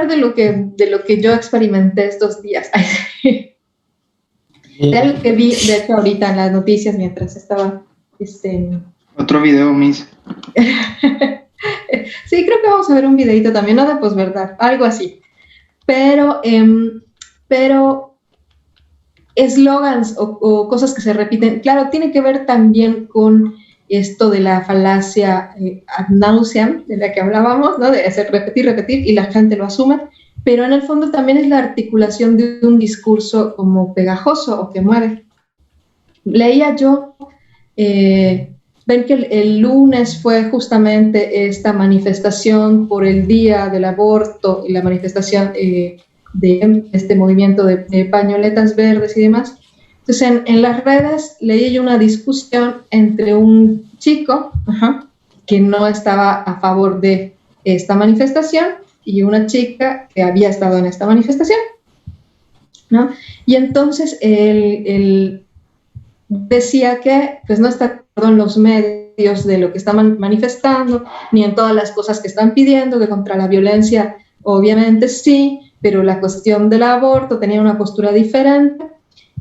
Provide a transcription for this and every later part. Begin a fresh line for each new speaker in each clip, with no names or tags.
hablar de lo que yo experimenté estos días. De algo que vi, de hecho, ahorita en las noticias mientras estaba...
Otro video, Miss.
Sí, creo que vamos a ver un videito también, no de posverdad, algo así. Pero eslogans o cosas que se repiten, claro, tiene que ver también con esto de la falacia ad nauseam, de la que hablábamos, ¿no? De hacer repetir, y la gente lo asume, pero en el fondo también es la articulación de un discurso como pegajoso o que mueve. Leía yo, ven que el lunes fue justamente esta manifestación por el Día del Aborto y la manifestación de este movimiento de pañoletas verdes y demás. Entonces, en las redes leí yo una discusión entre un chico que no estaba a favor de esta manifestación y una chica que había estado en esta manifestación, ¿no? Y entonces él decía que pues, no está de acuerdo en los medios de lo que están manifestando, ni en todas las cosas que están pidiendo, que contra la violencia obviamente sí, pero la cuestión del aborto tenía una postura diferente.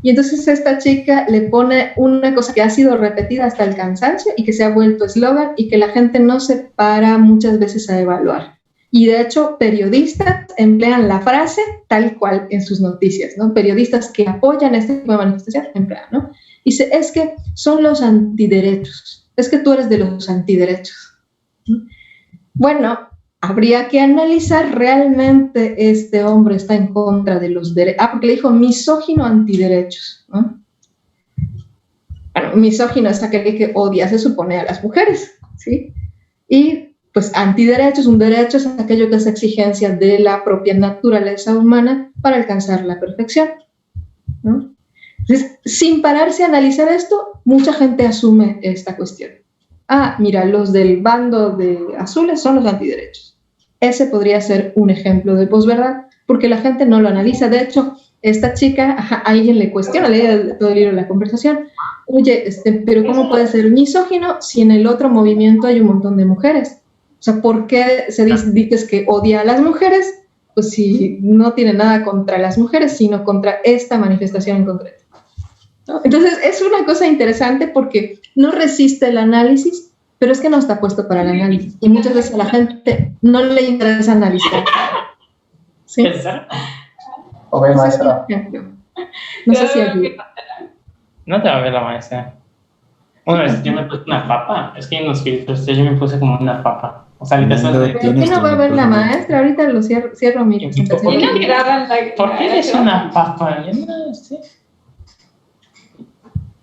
Y entonces esta chica le pone una cosa que ha sido repetida hasta el cansancio y que se ha vuelto eslogan y que la gente no se para muchas veces a evaluar. Y de hecho, periodistas emplean la frase tal cual en sus noticias, ¿no? Periodistas que apoyan este tipo de manifestación emplean, ¿no? Dice, es que son los antiderechos, es que tú eres de los antiderechos. Bueno, habría que analizar realmente este hombre está en contra de los derechos. Porque le dijo misógino antiderechos, ¿no? Bueno, misógino es aquel que odia, se supone, a las mujeres, ¿sí? Y pues antiderechos, un derecho es aquello que es exigencia de la propia naturaleza humana para alcanzar la perfección, ¿no? Entonces, sin pararse a analizar esto, mucha gente asume esta cuestión. Ah, mira, los del bando de azules son los antiderechos. Ese podría ser un ejemplo de posverdad, porque la gente no lo analiza. De hecho, esta chica, a alguien le cuestiona, lee todo el libro de la conversación, oye, pero ¿cómo puede ser misógino si en el otro movimiento hay un montón de mujeres? O sea, ¿por qué dices que odia a las mujeres? Pues si no tiene nada contra las mujeres, sino contra esta manifestación en concreto, ¿no? Entonces, es una cosa interesante porque no resiste el análisis, pero es que no está puesto para el análisis. Y muchas veces a la gente no le interesa analizar. ¿Sí?
Ok, maestra.
No sé si ayuda.
No te va a ver la maestra. Una vez yo me puse una papa. Es que hay unos filtros, yo me puse como una papa. O sea, ahorita
¿Por qué no va a ver la maestra? Ahorita lo cierro mi presentación.
¿Por qué eres una papa? Yo no sé.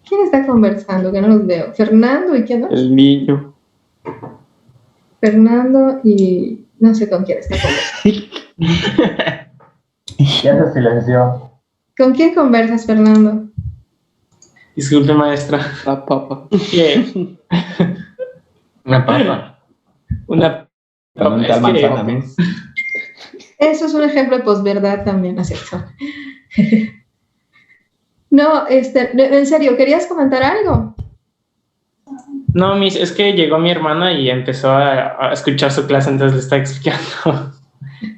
¿Quién está conversando? Que no los veo. ¿Fernando y quién más?
El niño.
Fernando y no sé con quién está conversando.
Ya se silenció.
¿Con quién conversas, Fernando?
Disculpe, maestra.
La papa.
¿Qué?
Una papa.
Una papa.
Es manzana, ¿no?
Eso es un ejemplo de posverdad también, ¿no es cierto? No, en serio, ¿querías comentar algo?
No, Miss, es que llegó mi hermana y empezó a escuchar su clase, entonces le estaba explicando.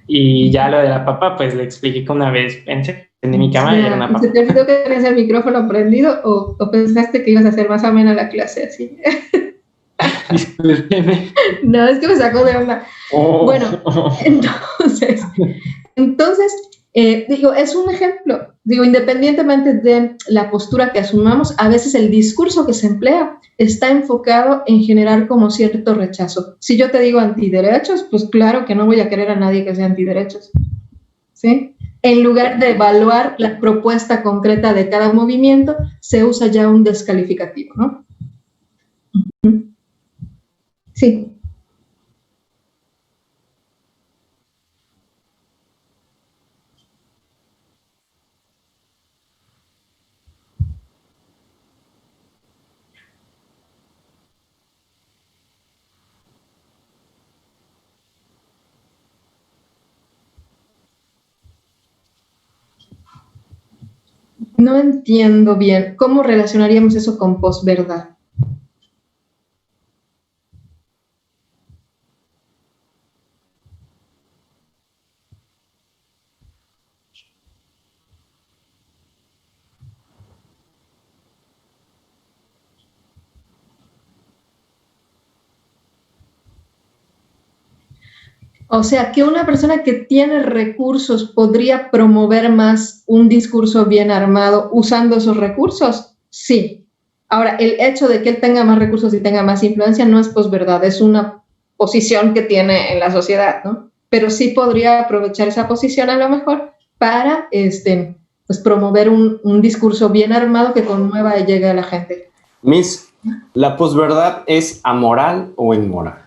Y ya lo de la papa, pues le expliqué que una vez pensé en mi cama y era una papa.
¿Se te olvidó que tenías el micrófono prendido o pensaste que ibas a hacer más amena la clase así?
Discúlpeme.
No, es que me sacó de onda. Bueno, entonces digo, es un ejemplo. Digo, independientemente de la postura que asumamos, a veces el discurso que se emplea está enfocado en generar como cierto rechazo. Si yo te digo antiderechos, pues claro que no voy a querer a nadie que sea antiderechos, ¿sí? En lugar de evaluar la propuesta concreta de cada movimiento, se usa ya un descalificativo, ¿no? Sí. No entiendo bien. ¿Cómo relacionaríamos eso con posverdad? O sea, que una persona que tiene recursos podría promover más un discurso bien armado usando esos recursos, sí. Ahora, el hecho de que él tenga más recursos y tenga más influencia no es posverdad, es una posición que tiene en la sociedad, ¿no? Pero sí podría aprovechar esa posición a lo mejor para pues promover un discurso bien armado que conmueva y llegue a la gente.
Miss, ¿la posverdad es amoral o inmoral?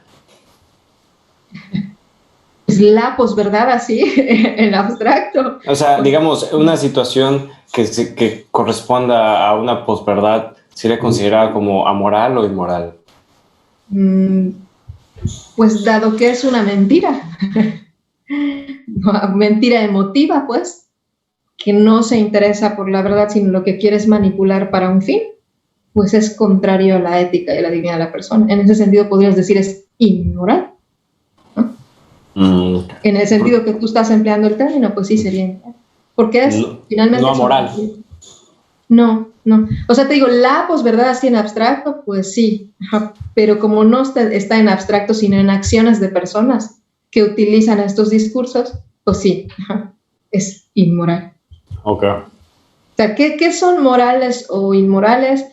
Es la posverdad así, en abstracto.
O sea, digamos, una situación que corresponda a una posverdad, ¿sería considerada como amoral o inmoral?
Pues dado que es una mentira, mentira emotiva, pues, que no se interesa por la verdad, sino lo que quiere es manipular para un fin, pues es contrario a la ética y a la dignidad de la persona. En ese sentido podrías decir es inmoral, ¿no? En el sentido que tú estás empleando el término, pues sí sería inmoral. Porque es finalmente...
No amoral.
No. O sea, te digo, la posverdad así en abstracto, pues sí, pero como no está en abstracto, sino en acciones de personas que utilizan estos discursos, pues sí, es inmoral.
Ok.
O sea, ¿qué son morales o inmorales?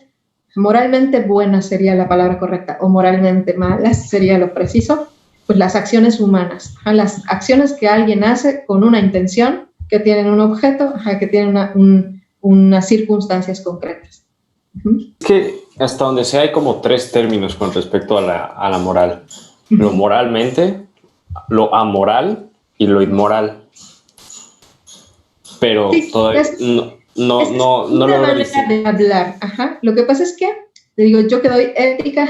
Moralmente buenas sería la palabra correcta, o moralmente malas sería lo preciso. Pues las acciones humanas, las acciones que alguien hace con una intención, que tienen un objeto, que tienen unas circunstancias concretas.
Es que hasta donde sea hay como 3 términos con respecto a la moral. Lo moralmente, lo amoral y lo inmoral. Pero
Sí,
todavía no logro distinguir.
De hablar. Lo que pasa es que, te digo, yo que doy ética,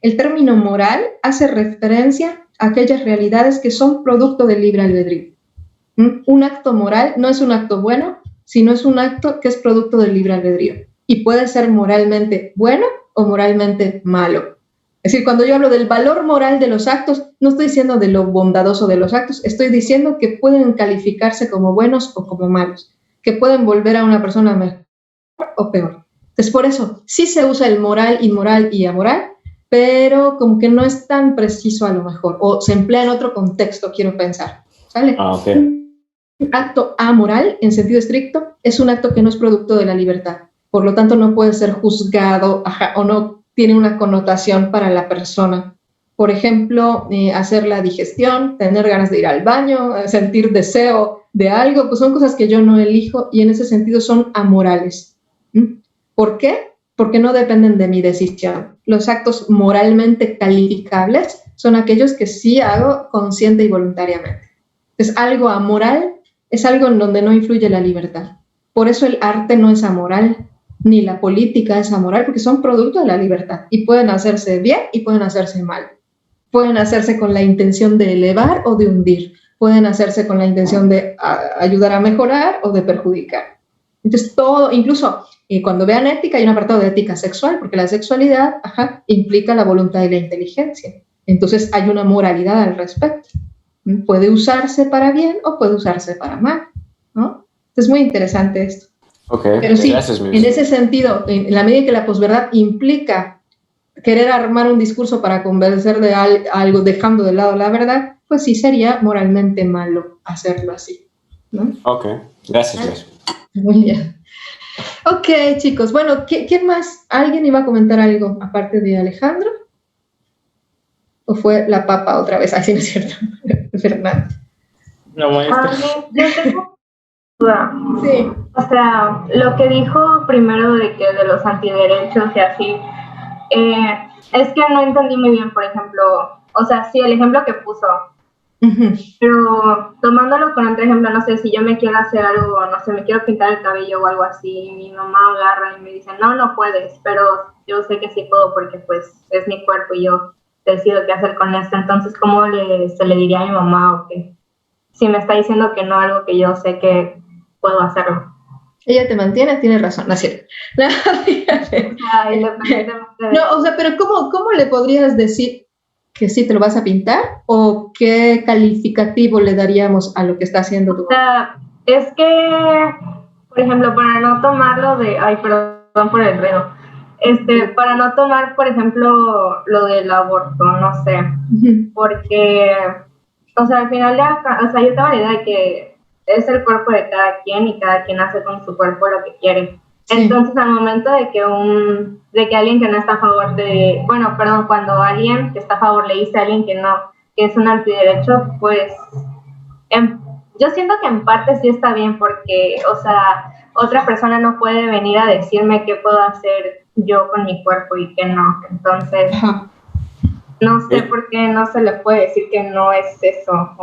el término moral hace referencia a aquellas realidades que son producto del libre albedrío. Un acto moral no es un acto bueno, sino es un acto que es producto del libre albedrío y puede ser moralmente bueno o moralmente malo. Es decir, cuando yo hablo del valor moral de los actos, no estoy diciendo de lo bondadoso de los actos, estoy diciendo que pueden calificarse como buenos o como malos, que pueden volver a una persona mejor o peor. Entonces, por eso, sí se usa el moral, inmoral y amoral, pero como que no es tan preciso a lo mejor, o se emplea en otro contexto, quiero pensar, ¿sale?
Okay.
Un acto amoral, en sentido estricto, es un acto que no es producto de la libertad. Por lo tanto, no puede ser juzgado o no tiene una connotación para la persona. Por ejemplo, hacer la digestión, tener ganas de ir al baño, sentir deseo de algo, pues son cosas que yo no elijo y en ese sentido son amorales. ¿Por qué? Porque no dependen de mi decisión. Los actos moralmente calificables son aquellos que sí hago consciente y voluntariamente. Es algo amoral, es algo en donde no influye la libertad. Por eso el arte no es amoral, ni la política es amoral, porque son producto de la libertad y pueden hacerse bien y pueden hacerse mal. Pueden hacerse con la intención de elevar o de hundir. Pueden hacerse con la intención de ayudar a mejorar o de perjudicar. Entonces, todo, incluso cuando vean ética, hay un apartado de ética sexual, porque la sexualidad implica la voluntad y la inteligencia. Entonces, hay una moralidad al respecto. Puede usarse para bien o puede usarse para mal, ¿no? Es muy interesante esto.
Okay,
pero sí,
gracias,
en ese sentido, en la medida que la posverdad implica querer armar un discurso para convencer de algo dejando de lado la verdad, pues sí sería moralmente malo hacerlo así, ¿no?
Ok, gracias.
Muy bien. Ok, chicos, bueno, ¿quién más? ¿Alguien iba a comentar algo aparte de Alejandro? ¿O fue la papa otra vez? Así no es cierto. Fernando.
No, maestra.
Yo tengo duda.
Sí.
O sea, lo que dijo primero de que de los antiderechos y así, es que no entendí muy bien, por ejemplo, o sea, sí, el ejemplo que puso, pero tomándolo con otro ejemplo, no sé, si yo me quiero hacer algo, no sé, me quiero pintar el cabello o algo así, mi mamá agarra y me dice, no puedes, pero yo sé que sí puedo porque pues es mi cuerpo y yo decido qué hacer con esto. Entonces, ¿cómo se le diría a mi mamá o qué? Si me está diciendo que no, algo que yo sé que puedo hacerlo.
Ella te mantiene, tiene razón, ¿no es cierto? No, o sea, pero ¿cómo le podrías decir que sí te lo vas a pintar? ¿O qué calificativo le daríamos a lo que está haciendo tu mamá?
O sea, es que, por ejemplo, para no tomarlo de, ay, perdón por el ruido, para no tomar, por ejemplo, lo del aborto, no sé, porque o sea, al final o sea, yo tengo la idea de que es el cuerpo de cada quien y cada quien hace con su cuerpo lo que quiere. Sí. Entonces, al momento de que alguien que no está a favor cuando alguien que está a favor le dice a alguien que no, que es un antiderecho, pues yo siento que en parte sí está bien porque, o sea, otra persona no puede venir a decirme qué puedo hacer yo con mi cuerpo y qué no. Entonces, no sé por qué no se le puede decir que no es eso.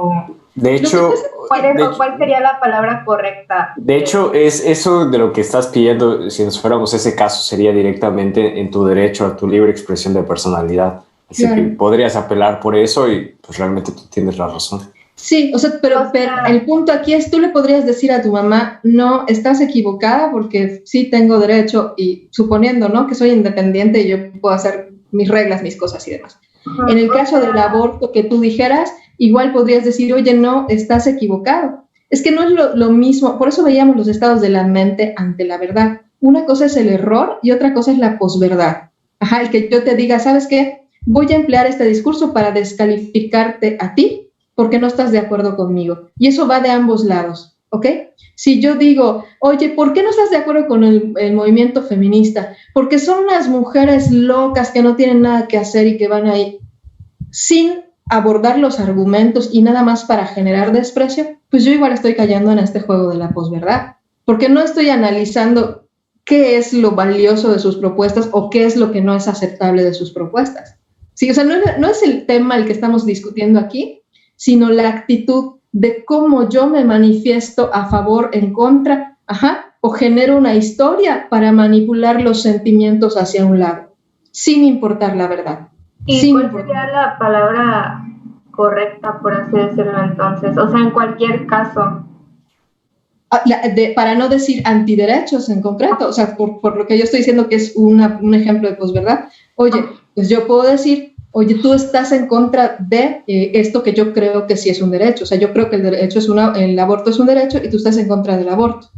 De hecho,
¿cuál sería la palabra correcta?
De hecho, es eso de lo que estás pidiendo. Si nos fuéramos a ese caso, sería directamente en tu derecho a tu libre expresión de personalidad. Así que podrías apelar por eso y pues realmente tú tienes la razón.
Sí, o sea, pero el punto aquí es, tú le podrías decir a tu mamá, no, estás equivocada porque sí tengo derecho y suponiendo, ¿no? Que soy independiente y yo puedo hacer mis reglas, mis cosas y demás. En el caso del aborto que tú dijeras, igual podrías decir, oye, no, estás equivocado. Es que no es lo mismo, por eso veíamos los estados de la mente ante la verdad. Una cosa es el error y otra cosa es la posverdad. El que yo te diga, ¿sabes qué? Voy a emplear este discurso para descalificarte a ti porque no estás de acuerdo conmigo. Y eso va de ambos lados, ¿ok? Si yo digo, oye, ¿por qué no estás de acuerdo con el movimiento feminista? Porque son unas mujeres locas que no tienen nada que hacer y que van ahí sin abordar los argumentos y nada más para generar desprecio, pues yo igual estoy cayendo en este juego de la posverdad, porque no estoy analizando qué es lo valioso de sus propuestas o qué es lo que no es aceptable de sus propuestas. Sí, o sea, no es el tema el que estamos discutiendo aquí, sino la actitud de cómo yo me manifiesto a favor, en contra, o genero una historia para manipular los sentimientos hacia un lado, sin importar la verdad.
¿Y cuál sería la palabra correcta, por así decirlo, entonces? O sea, en cualquier caso.
Para no decir antiderechos en concreto, o sea, por lo que yo estoy diciendo que es un ejemplo de posverdad. Oye, pues yo puedo decir, oye, tú estás en contra de esto que yo creo que sí es un derecho. O sea, yo creo que el aborto es un derecho y tú estás en contra del aborto.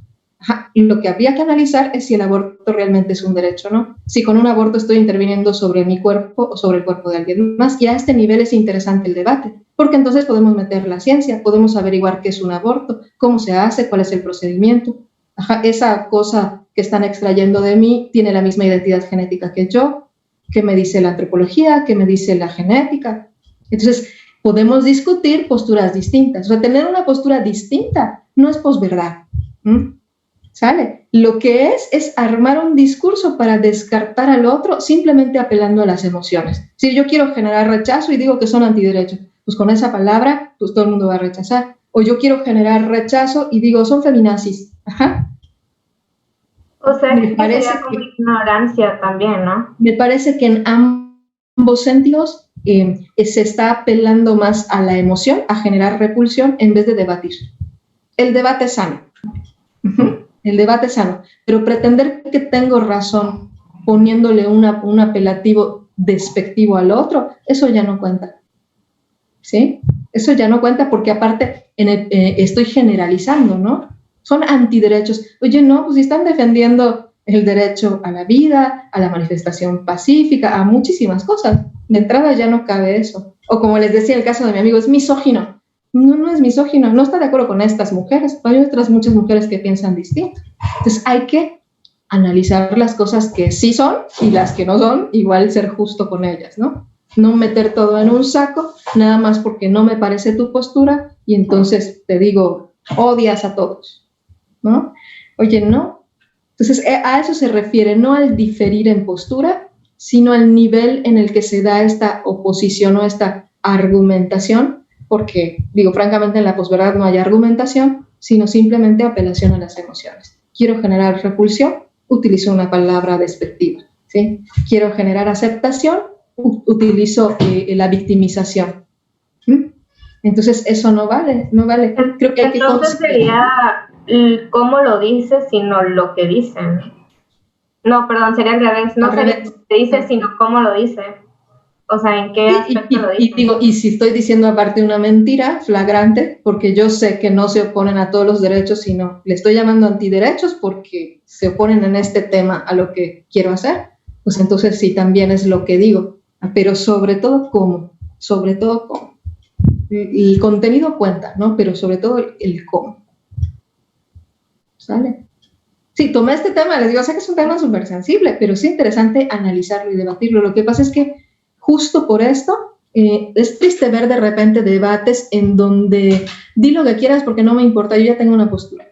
Y lo que habría que analizar es si el aborto realmente es un derecho o no. Si con un aborto estoy interviniendo sobre mi cuerpo o sobre el cuerpo de alguien más. Y a este nivel es interesante el debate, porque entonces podemos meter la ciencia, podemos averiguar qué es un aborto, cómo se hace, cuál es el procedimiento. Esa cosa que están extrayendo de mí tiene la misma identidad genética que yo. ¿Qué me dice la antropología? ¿Qué me dice la genética? Entonces, podemos discutir posturas distintas. O sea, tener una postura distinta no es posverdad. ¿Sale? Lo que es armar un discurso para descartar al otro simplemente apelando a las emociones. Si yo quiero generar rechazo y digo que son antiderechos, pues con esa palabra, pues todo el mundo va a rechazar. O yo quiero generar rechazo y digo, son feminazis.
O sea, me parece sería como ignorancia también, ¿no?
Me parece que en ambos sentidos se está apelando más a la emoción, a generar repulsión, en vez de debatir. El debate es sano. El debate es sano, pero pretender que tengo razón poniéndole un apelativo despectivo al otro, eso ya no cuenta. ¿Sí? Eso ya no cuenta porque aparte estoy generalizando, ¿no? Son antiderechos. Oye, no, pues si están defendiendo el derecho a la vida, a la manifestación pacífica, a muchísimas cosas. De entrada ya no cabe eso. O como les decía el caso de mi amigo, es misógino. No es misógino, no está de acuerdo con estas mujeres. Hay otras muchas mujeres que piensan distinto. Entonces hay que analizar las cosas que sí son y las que no son, igual ser justo con ellas, ¿no? No meter todo en un saco, nada más porque no me parece tu postura y entonces te digo, odias a todos, ¿no? Oye, no. Entonces a eso se refiere, no al diferir en postura, sino al nivel en el que se da esta oposición o esta argumentación, porque, digo, francamente en la posverdad no hay argumentación, sino simplemente apelación a las emociones. Quiero generar repulsión, utilizo una palabra despectiva, ¿sí? Quiero generar aceptación, utilizo la victimización. Entonces, eso no vale, no vale.
Creo que entonces sería cómo lo dice, sino lo que dicen. No, perdón, sería al revés. No sería lo que dice, sino cómo lo dice. O sea, ¿en qué aspecto lo dice?
Y si estoy diciendo aparte una mentira flagrante, porque yo sé que no se oponen a todos los derechos, sino le estoy llamando antiderechos porque se oponen en este tema a lo que quiero hacer, pues entonces sí, también es lo que digo. Pero sobre todo, ¿cómo? Sobre todo, ¿cómo? el contenido cuenta, ¿no? Pero sobre todo el cómo. ¿Sale? Sí, tomé este tema, les digo, sé que es un tema súper sensible, pero es interesante analizarlo y debatirlo. Lo que pasa es que justo por esto es triste ver de repente debates en donde di lo que quieras porque no me importa, yo ya tengo una postura.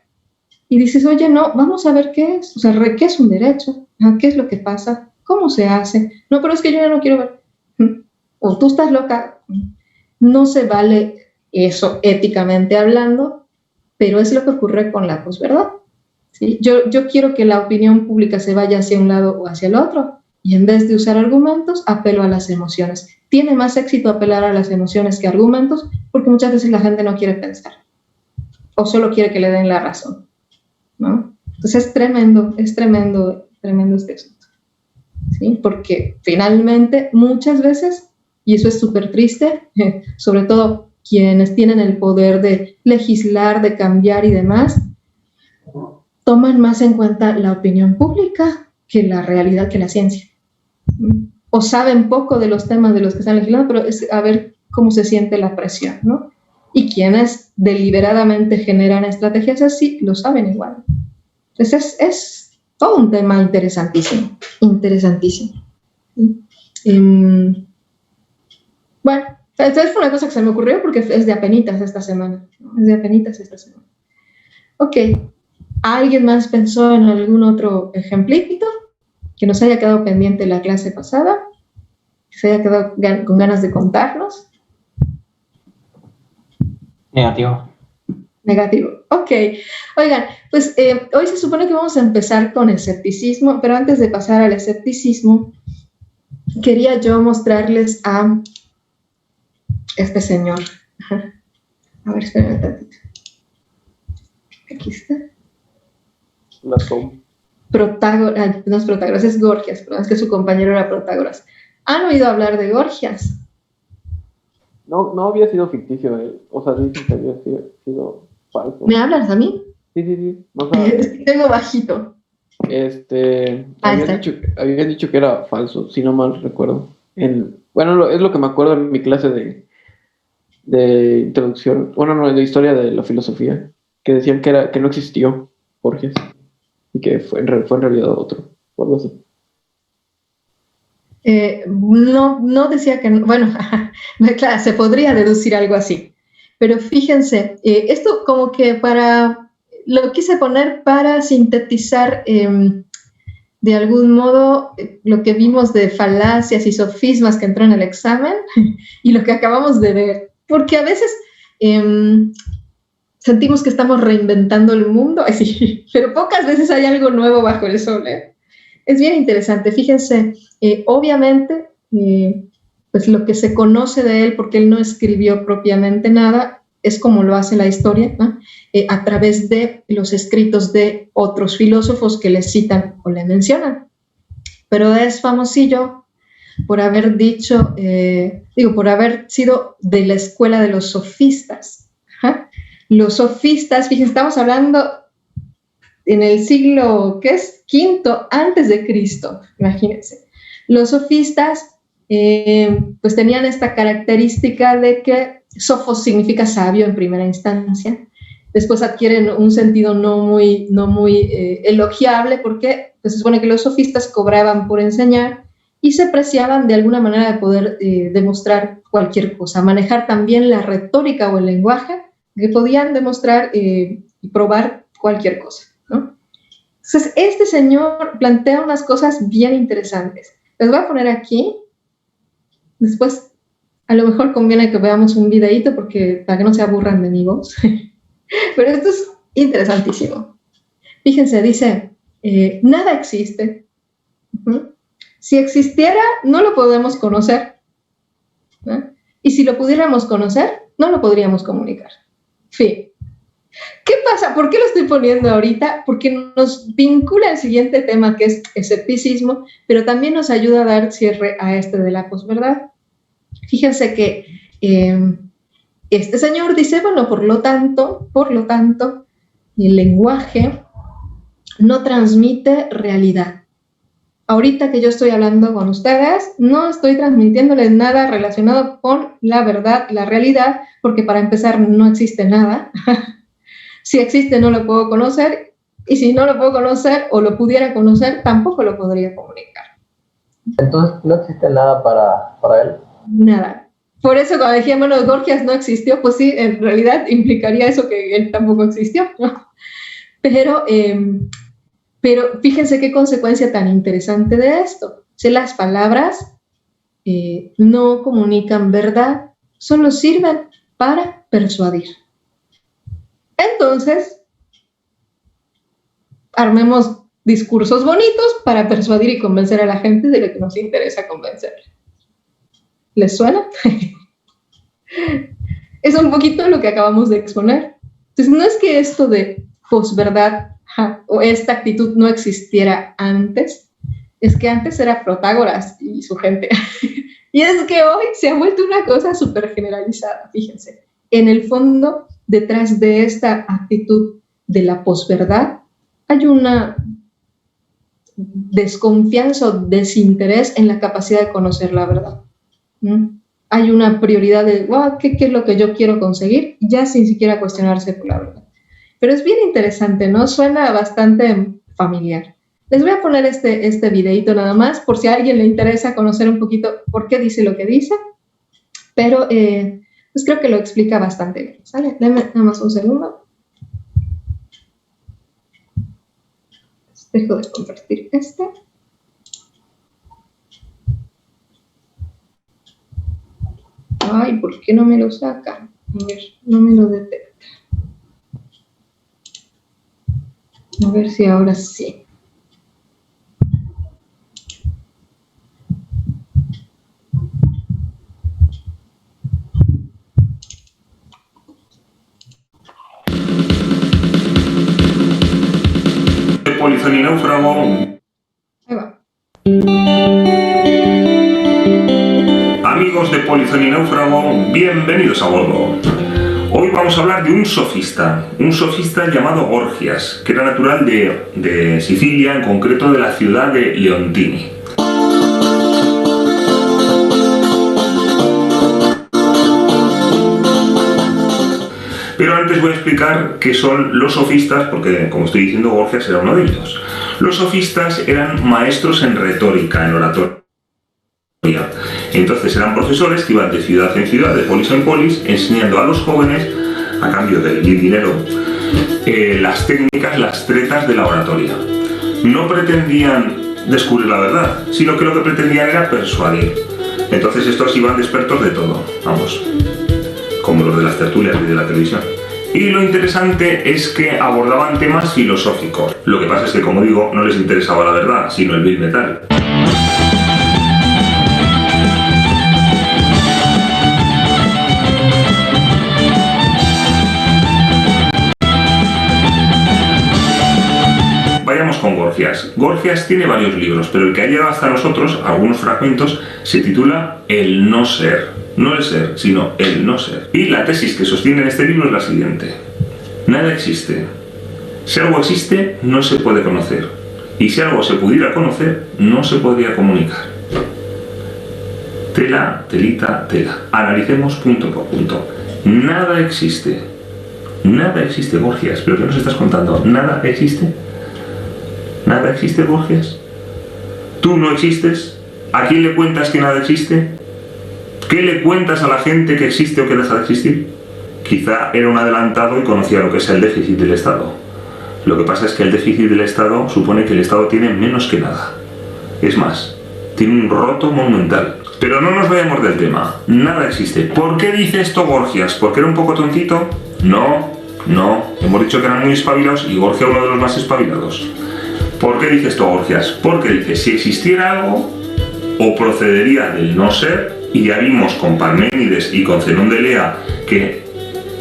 Y dices, oye, no, vamos a ver qué es, o sea, ¿qué es un derecho? ¿Qué es lo que pasa? ¿Cómo se hace? No, pero es que yo ya no quiero ver. O tú estás loca. No se vale eso éticamente hablando, pero es lo que ocurre con la posverdad. ¿Sí? Yo quiero que la opinión pública se vaya hacia un lado o hacia el otro, y en vez de usar argumentos, apelo a las emociones. Tiene más éxito apelar a las emociones que argumentos, porque muchas veces la gente no quiere pensar, o solo quiere que le den la razón, ¿no? Entonces es tremendo este asunto, ¿sí? Porque finalmente, muchas veces, y eso es súper triste, sobre todo quienes tienen el poder de legislar, de cambiar y demás, toman más en cuenta la opinión pública que la realidad, que la ciencia. O saben poco de los temas de los que están legislando, pero es a ver cómo se siente la presión, ¿no? Y quienes deliberadamente generan estrategias así, lo saben igual. Entonces es todo un tema interesantísimo, interesantísimo. Bueno, esta fue una cosa que se me ocurrió porque es de apenitas esta semana, ¿no? Es de apenitas esta semana. Ok. ¿Alguien más pensó en algún otro ejemplito que nos haya quedado pendiente la clase pasada? ¿Que se haya quedado con ganas de contarnos?
Negativo.
Negativo. Ok. Oigan, pues hoy se supone que vamos a empezar con escepticismo, pero antes de pasar al escepticismo, quería yo mostrarles a este señor. A ver, espérenme un tantito. Aquí está.
No es
Protágoras, es Gorgias, pero es que su compañero era Protágoras. ¿Han oído hablar de Gorgias?
No había sido ficticio él, o sea, dicen que había sido falso.
¿Me hablas a mí?
Sí. O sea,
tengo bajito.
Habían dicho que era falso, si no mal recuerdo. Bueno, es lo que me acuerdo en mi clase de introducción, de historia de la filosofía, que decían que no existió Borges y que fue en realidad otro, o algo así.
No decía que no, bueno, claro, se podría deducir algo así, pero fíjense, esto como que lo quise poner para sintetizar de algún modo lo que vimos de falacias y sofismas que entró en el examen y lo que acabamos de ver, porque a veces sentimos que estamos reinventando el mundo, sí, pero pocas veces hay algo nuevo bajo el sol, ¿eh? Es bien interesante, fíjense, obviamente, pues lo que se conoce de él, porque él no escribió propiamente nada, es como lo hace la historia, ¿no? A través de los escritos de otros filósofos que le citan o le mencionan. Pero es famosillo por haber dicho, por haber sido de la escuela de los sofistas. ¿Ja? Los sofistas, fíjense, estamos hablando en el siglo, ¿qué es? V antes de Cristo, imagínense. Los sofistas, pues tenían esta característica de que sofos significa sabio en primera instancia, después adquieren un sentido no muy elogiable porque pues, se supone que los sofistas cobraban por enseñar y se preciaban de alguna manera de poder demostrar cualquier cosa, manejar también la retórica o el lenguaje que podían demostrar y probar cualquier cosa, ¿no? Entonces, este señor plantea unas cosas bien interesantes. Les voy a poner aquí, después a lo mejor conviene que veamos un videíto para que no se aburran de mi voz. Pero esto es interesantísimo. Fíjense, dice, nada existe. Si existiera, no lo podemos conocer. ¿No? Y si lo pudiéramos conocer, no lo podríamos comunicar. Fin. ¿Qué pasa? ¿Por qué lo estoy poniendo ahorita? Porque nos vincula al siguiente tema, que es escepticismo, pero también nos ayuda a dar cierre a este de la posverdad. Fíjense que este señor dice, bueno, por lo tanto, el lenguaje no transmite realidad. ahorita que yo estoy hablando con ustedes, no estoy transmitiéndoles nada relacionado con la verdad, la realidad, porque para empezar no existe nada. Si existe no lo puedo conocer, y si no lo puedo conocer o lo pudiera conocer, tampoco lo podría comunicar.
Entonces, ¿no existe nada para él?
Nada. Por eso cuando decía, bueno, Gorgias no existió, pues sí, en realidad implicaría eso que él tampoco existió, ¿no? Pero fíjense qué consecuencia tan interesante de esto. Si las palabras no comunican verdad, solo sirven para persuadir. Entonces, armemos discursos bonitos para persuadir y convencer a la gente de lo que nos interesa convencer. ¿Les suena? Es un poquito lo que acabamos de exponer. Entonces, no es que esto de posverdad o esta actitud no existiera antes, es que antes era Protágoras y su gente. Y es que hoy se ha vuelto una cosa súper generalizada, fíjense. En el fondo, detrás de esta actitud de la posverdad, hay una desconfianza o desinterés en la capacidad de conocer la verdad. Hay una prioridad de, wow, ¿qué es lo que yo quiero conseguir? Ya sin siquiera cuestionarse por la verdad. Pero es bien interesante, ¿no? Suena bastante familiar. Les voy a poner este videito nada más, por si a alguien le interesa conocer un poquito por qué dice lo que dice, pero pues creo que lo explica bastante bien, ¿sale? Denme nada más un segundo. Dejo de compartir este. Ay, ¿por qué no me lo saca? A ver, no me lo detecta. A ver si ahora sí.
Polizón y náufrago.
Ahí va.
Amigos de Polizón y náufrago, bienvenidos a bordo. Hoy vamos a hablar de un sofista llamado Gorgias, que era natural de Sicilia, en concreto de la ciudad de Leontini. Pero antes voy a explicar qué son los sofistas, porque como estoy diciendo, Gorgias era uno de ellos. Los sofistas eran maestros en retórica, en oratoria. Entonces eran profesores que iban de ciudad en ciudad, de polis en polis, enseñando a los jóvenes, a cambio del dinero, las técnicas, las tretas de la oratoria. No pretendían descubrir la verdad, sino que lo que pretendían era persuadir. Entonces estos iban de expertos de todo, vamos, como los de las tertulias y de la televisión. Y lo interesante es que abordaban temas filosóficos. Lo que pasa es que, como digo, no les interesaba la verdad, sino el Bill Metal. Vayamos con Gorgias. Gorgias tiene varios libros, pero el que ha llegado hasta nosotros, algunos fragmentos, se titula El no ser. No el ser, sino el no ser. Y la tesis que sostiene en este libro es la siguiente. Nada existe. Si algo existe, no se puede conocer. Y si algo se pudiera conocer, no se podría comunicar. Tela, telita, tela. Analicemos punto por punto. Nada existe. Nada existe, Gorgias. ¿Pero qué nos estás contando? ¿Nada existe? ¿Nada existe, Gorgias? ¿Tú no existes? ¿A quién le cuentas que nada existe? ¿Qué le cuentas a la gente que existe o que deja de existir? Quizá era un adelantado y conocía lo que es el déficit del Estado. Lo que pasa es que el déficit del Estado supone que el Estado tiene menos que nada. Es más, tiene un roto monumental. Pero no nos vayamos del tema. Nada existe. ¿Por qué dice esto Gorgias? ¿Porque era un poco tontito? No. Hemos dicho que eran muy espabilados y Gorgias uno de los más espabilados. ¿Por qué dice esto Gorgias? Porque dice, si existiera algo, o procedería del no ser, y ya vimos con Parménides y con Zenón de Elea que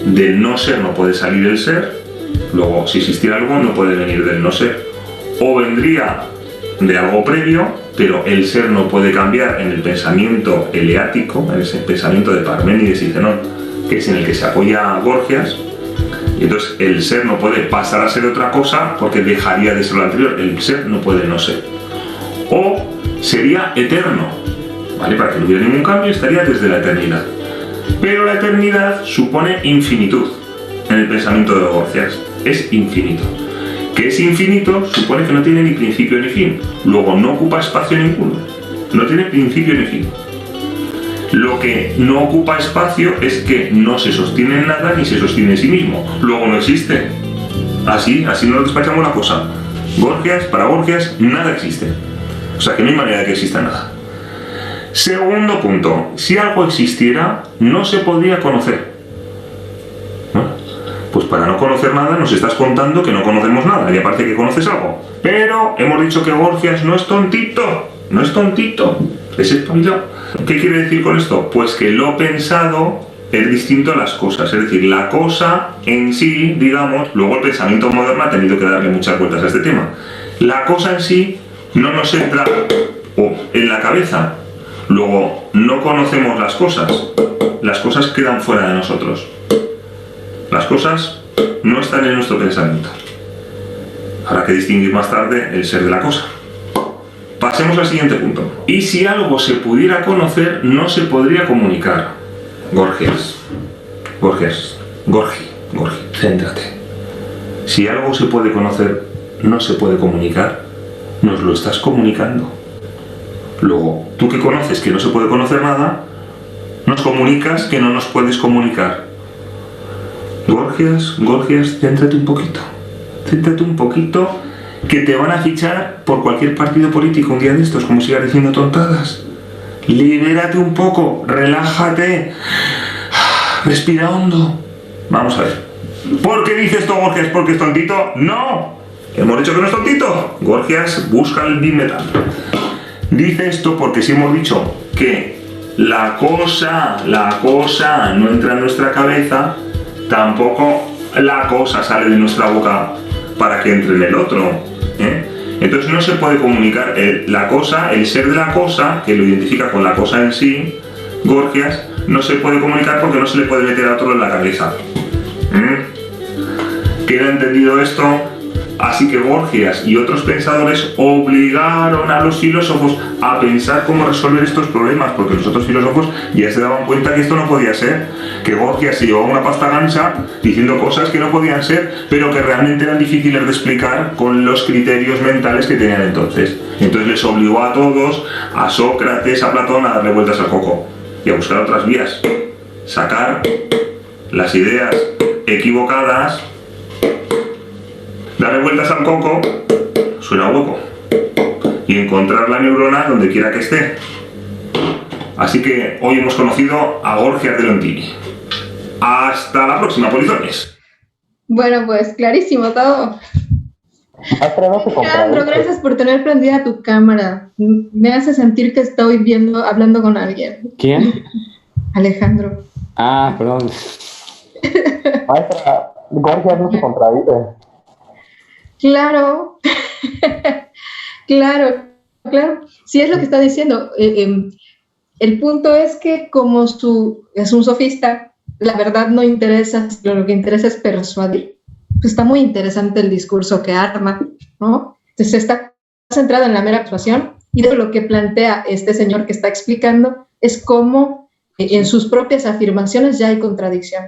del no ser no puede salir el ser, luego si existiera algo no puede venir del no ser, o vendría de algo previo, pero el ser no puede cambiar en el pensamiento eleático, en ese pensamiento de Parménides y Zenón, que es en el que se apoya Gorgias, y entonces el ser no puede pasar a ser otra cosa porque dejaría de ser lo anterior, el ser no puede no ser. o sería eterno, ¿vale? Para que no hubiera ningún cambio estaría desde la eternidad. Pero la eternidad supone infinitud en el pensamiento de Gorgias, es infinito. Que es infinito supone que no tiene ni principio ni fin, luego no ocupa espacio ninguno, no tiene principio ni fin. Lo que no ocupa espacio es que no se sostiene en nada ni se sostiene en sí mismo, luego no existe. Así no lo despachamos la cosa. Gorgias, para Gorgias, nada existe. O sea que no hay manera de que exista nada. Segundo punto, si algo existiera, no se podría conocer. ¿No? Pues para no conocer nada nos estás contando que no conocemos nada y aparte que conoces algo. Pero hemos dicho que Gorgias no es tontito, es espabilado. ¿Qué quiere decir con esto? Pues que lo pensado es distinto a las cosas, es decir, la cosa en sí, digamos, luego el pensamiento moderno ha tenido que darle muchas vueltas a este tema. La cosa en sí no nos entra en la cabeza, luego no conocemos las cosas quedan fuera de nosotros. Las cosas no están en nuestro pensamiento. Habrá que distinguir más tarde el ser de la cosa. Pasemos al siguiente punto. Y si algo se pudiera conocer, no se podría comunicar. Gorgi, céntrate. Si algo se puede conocer, no se puede comunicar, nos lo estás comunicando. Luego, tú que conoces que no se puede conocer nada, nos comunicas que no nos puedes comunicar. Gorgias, céntrate un poquito, que te van a fichar por cualquier partido político un día de estos, como sigas diciendo tontadas. Libérate un poco, relájate, respira hondo. Vamos a ver. ¿Por qué dices esto, Gorgias? ¿Porque es tontito? ¡No! Hemos dicho que no es tontito. Gorgias, busca el bimetal. Dice esto porque si hemos dicho que la cosa no entra en nuestra cabeza, tampoco la cosa sale de nuestra boca para que entre en el otro, ¿eh? Entonces no se puede comunicar la cosa, el ser de la cosa, que lo identifica con la cosa en sí, Gorgias, no se puede comunicar porque no se le puede meter a otro en la cabeza. ¿Queda entendido esto? Así que Gorgias y otros pensadores obligaron a los filósofos a pensar cómo resolver estos problemas, porque los otros filósofos ya se daban cuenta que esto no podía ser, que Gorgias se llevaba una pasta gansa diciendo cosas que no podían ser, pero que realmente eran difíciles de explicar con los criterios mentales que tenían entonces. Entonces les obligó a todos, a Sócrates, a Platón, a darle vueltas al coco y a buscar otras vías, sacar las ideas equivocadas. Darle vueltas al coco suena hueco y encontrar la neurona donde quiera que esté. Así que hoy hemos conocido a Gorgias de Lontini. Hasta la próxima, polizones.
Bueno, pues clarísimo todo. Alejandro, gracias por tener prendida tu cámara. Me hace sentir que estoy hablando con alguien.
¿Quién?
Alejandro.
Ah, perdón.
Maestra, Gorgias no se contradice.
Claro, claro. Sí, es lo que está diciendo. El punto es que como es un sofista, la verdad no interesa, lo que interesa es persuadir. Pues está muy interesante el discurso que arma, ¿no? Entonces está centrado en la mera persuasión y de lo que plantea este señor que está explicando es cómo en sus propias afirmaciones ya hay contradicción.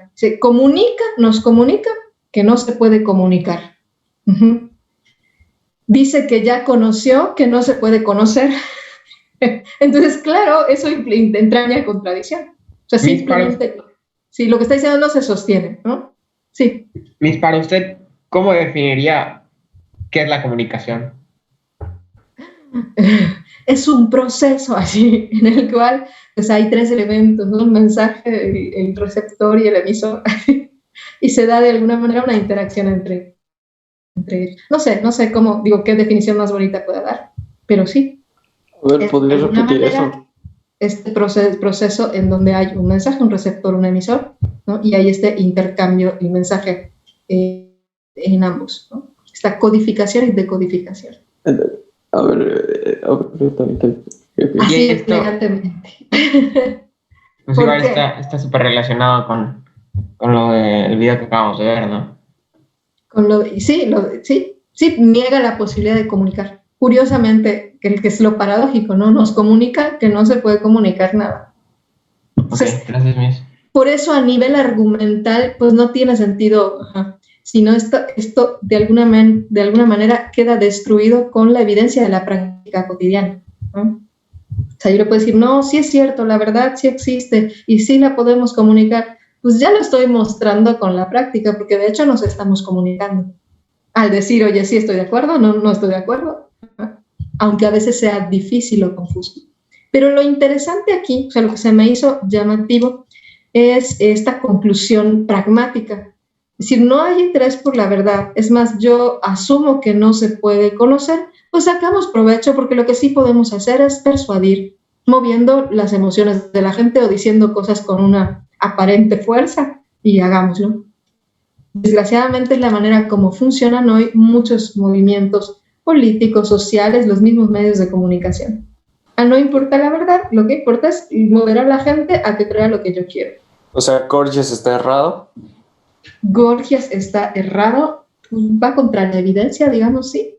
Nos comunica que no se puede comunicar. Uh-huh. Dice que ya conoció que no se puede conocer. Entonces, claro, eso entraña contradicción. O sea, simplemente, si lo que está diciendo no se sostiene, ¿no? Sí.
Miss, para usted, ¿cómo definiría qué es la comunicación?
Es un proceso así, en el cual pues, hay tres elementos, ¿no? El mensaje, el receptor y el emisor. Y se da de alguna manera una interacción entre no sé cómo, qué definición más bonita pueda dar, pero sí.
A ver, ¿podrías repetir eso?
Este proceso en donde hay un mensaje, un receptor, un emisor, ¿no? Y hay este intercambio y mensaje en ambos, ¿no? Esta codificación y decodificación.
A ver,
así es, elegantemente.
Pues igual está súper relacionado con lo del video que acabamos de ver, ¿no?
Sí, niega la posibilidad de comunicar. curiosamente, que es lo paradójico, ¿no? Nos comunica que no se puede comunicar nada. Entonces,
gracias, Miss.
Por eso a nivel argumental, pues no tiene sentido, sino esto de alguna manera queda destruido con la evidencia de la práctica cotidiana, ¿no? O sea, yo le puedo decir, no, sí es cierto, la verdad sí existe y sí la podemos comunicar. Pues ya lo estoy mostrando con la práctica, porque de hecho nos estamos comunicando. Al decir, oye, sí estoy de acuerdo, no estoy de acuerdo, aunque a veces sea difícil o confuso. Pero lo interesante aquí, o sea, lo que se me hizo llamativo, es esta conclusión pragmática. Es decir, no hay interés por la verdad. Es más, yo asumo que no se puede conocer, pues sacamos provecho, porque lo que sí podemos hacer es persuadir, moviendo las emociones de la gente o diciendo cosas con una aparente fuerza, y hagámoslo. Desgraciadamente es la manera como funcionan hoy muchos movimientos políticos, sociales, los mismos medios de comunicación. No importa la verdad, lo que importa es mover a la gente a que crea lo que yo quiero.
O sea, Gorgias está errado.
Gorgias está errado, va contra la evidencia, digamos, sí.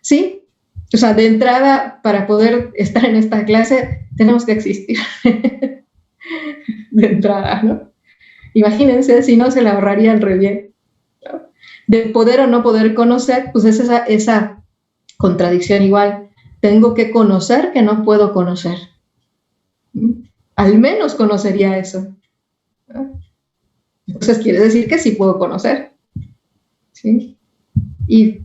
Sí, o sea, de entrada, para poder estar en esta clase, tenemos que existir. De entrada, ¿no? Imagínense si no se le ahorraría el re bien, ¿no? De poder o no poder conocer, pues es esa contradicción igual. Tengo que conocer que no puedo conocer. Al menos conocería eso, ¿no? Entonces quiere decir que sí puedo conocer, ¿sí? Y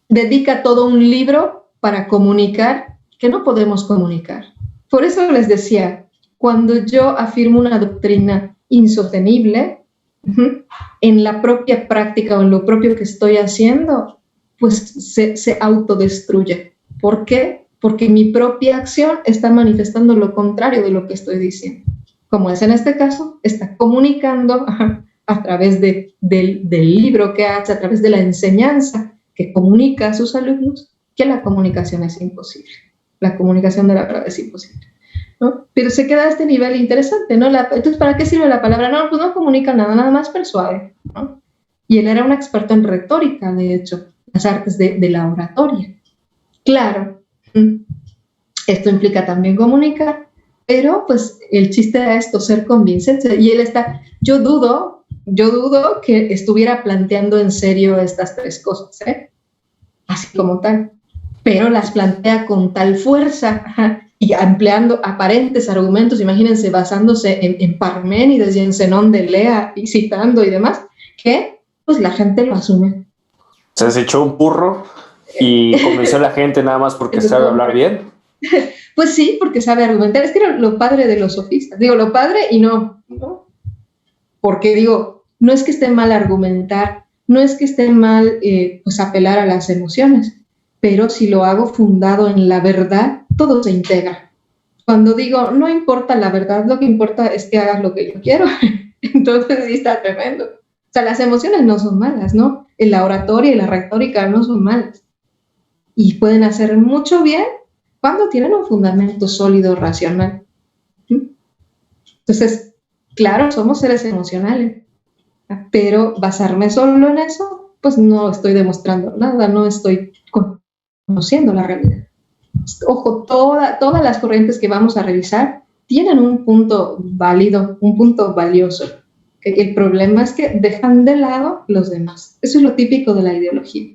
dedica todo un libro para comunicar que no podemos comunicar. Por eso les decía, cuando yo afirmo una doctrina insostenible, en la propia práctica o en lo propio que estoy haciendo, pues se autodestruye. ¿Por qué? Porque mi propia acción está manifestando lo contrario de lo que estoy diciendo. Como es en este caso, está comunicando a través del libro que hace, a través de la enseñanza que comunica a sus alumnos, que la comunicación es imposible. La comunicación de la verdad es imposible, ¿no? Pero se queda a este nivel interesante, ¿no? Entonces, ¿para qué sirve la palabra? No, pues no comunica nada más persuade, ¿no? Y él era un experto en retórica, de hecho, las artes de la oratoria. Claro, esto implica también comunicar, pero pues el chiste era esto, ser convincente. Y él yo dudo que estuviera planteando en serio estas tres cosas, así como tal, pero las plantea con tal fuerza, y empleando aparentes argumentos, imagínense, basándose en Parménides y en Zenón de Elea, y citando y demás, que pues la gente lo asume.
O sea, se echó un burro y convenció a la gente nada más porque sabe hablar bien.
Pues sí, porque sabe argumentar. Es que era lo padre de los sofistas. Digo, lo padre y no. Porque digo, no es que esté mal argumentar, no es que esté mal pues apelar a las emociones, pero si lo hago fundado en la verdad, todo se integra. Cuando digo, no importa la verdad, lo que importa es que hagas lo que yo quiero, entonces sí está tremendo. O sea, las emociones no son malas, ¿no? La oratoria y la retórica no son malas. Y pueden hacer mucho bien cuando tienen un fundamento sólido, racional. Entonces, claro, somos seres emocionales, pero basarme solo en eso, pues no estoy demostrando nada, no estoy conociendo la realidad. Ojo, todas las corrientes que vamos a revisar tienen un punto válido, un punto valioso. El problema es que dejan de lado los demás. Eso es lo típico de la ideología.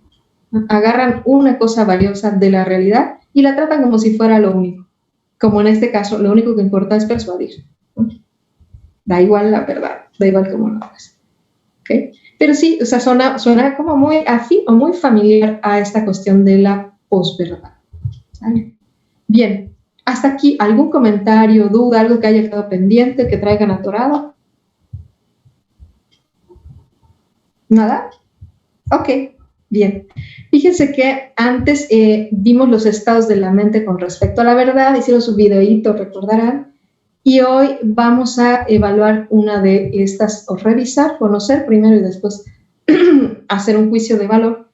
Agarran una cosa valiosa de la realidad y la tratan como si fuera lo único. Como en este caso, lo único que importa es persuadir. Da igual la verdad, da igual cómo lo hagas. ¿Okay? Pero sí, o sea, suena como muy afín o muy familiar a esta cuestión de la posverdad. ¿Sale? Bien, hasta aquí, ¿algún comentario, duda, algo que haya quedado pendiente, que traigan atorado? ¿Nada? Ok, bien. Fíjense que antes vimos los estados de la mente con respecto a la verdad, hicieron su videíto, recordarán, y hoy vamos a evaluar una de estas, o revisar, conocer primero y después hacer un juicio de valor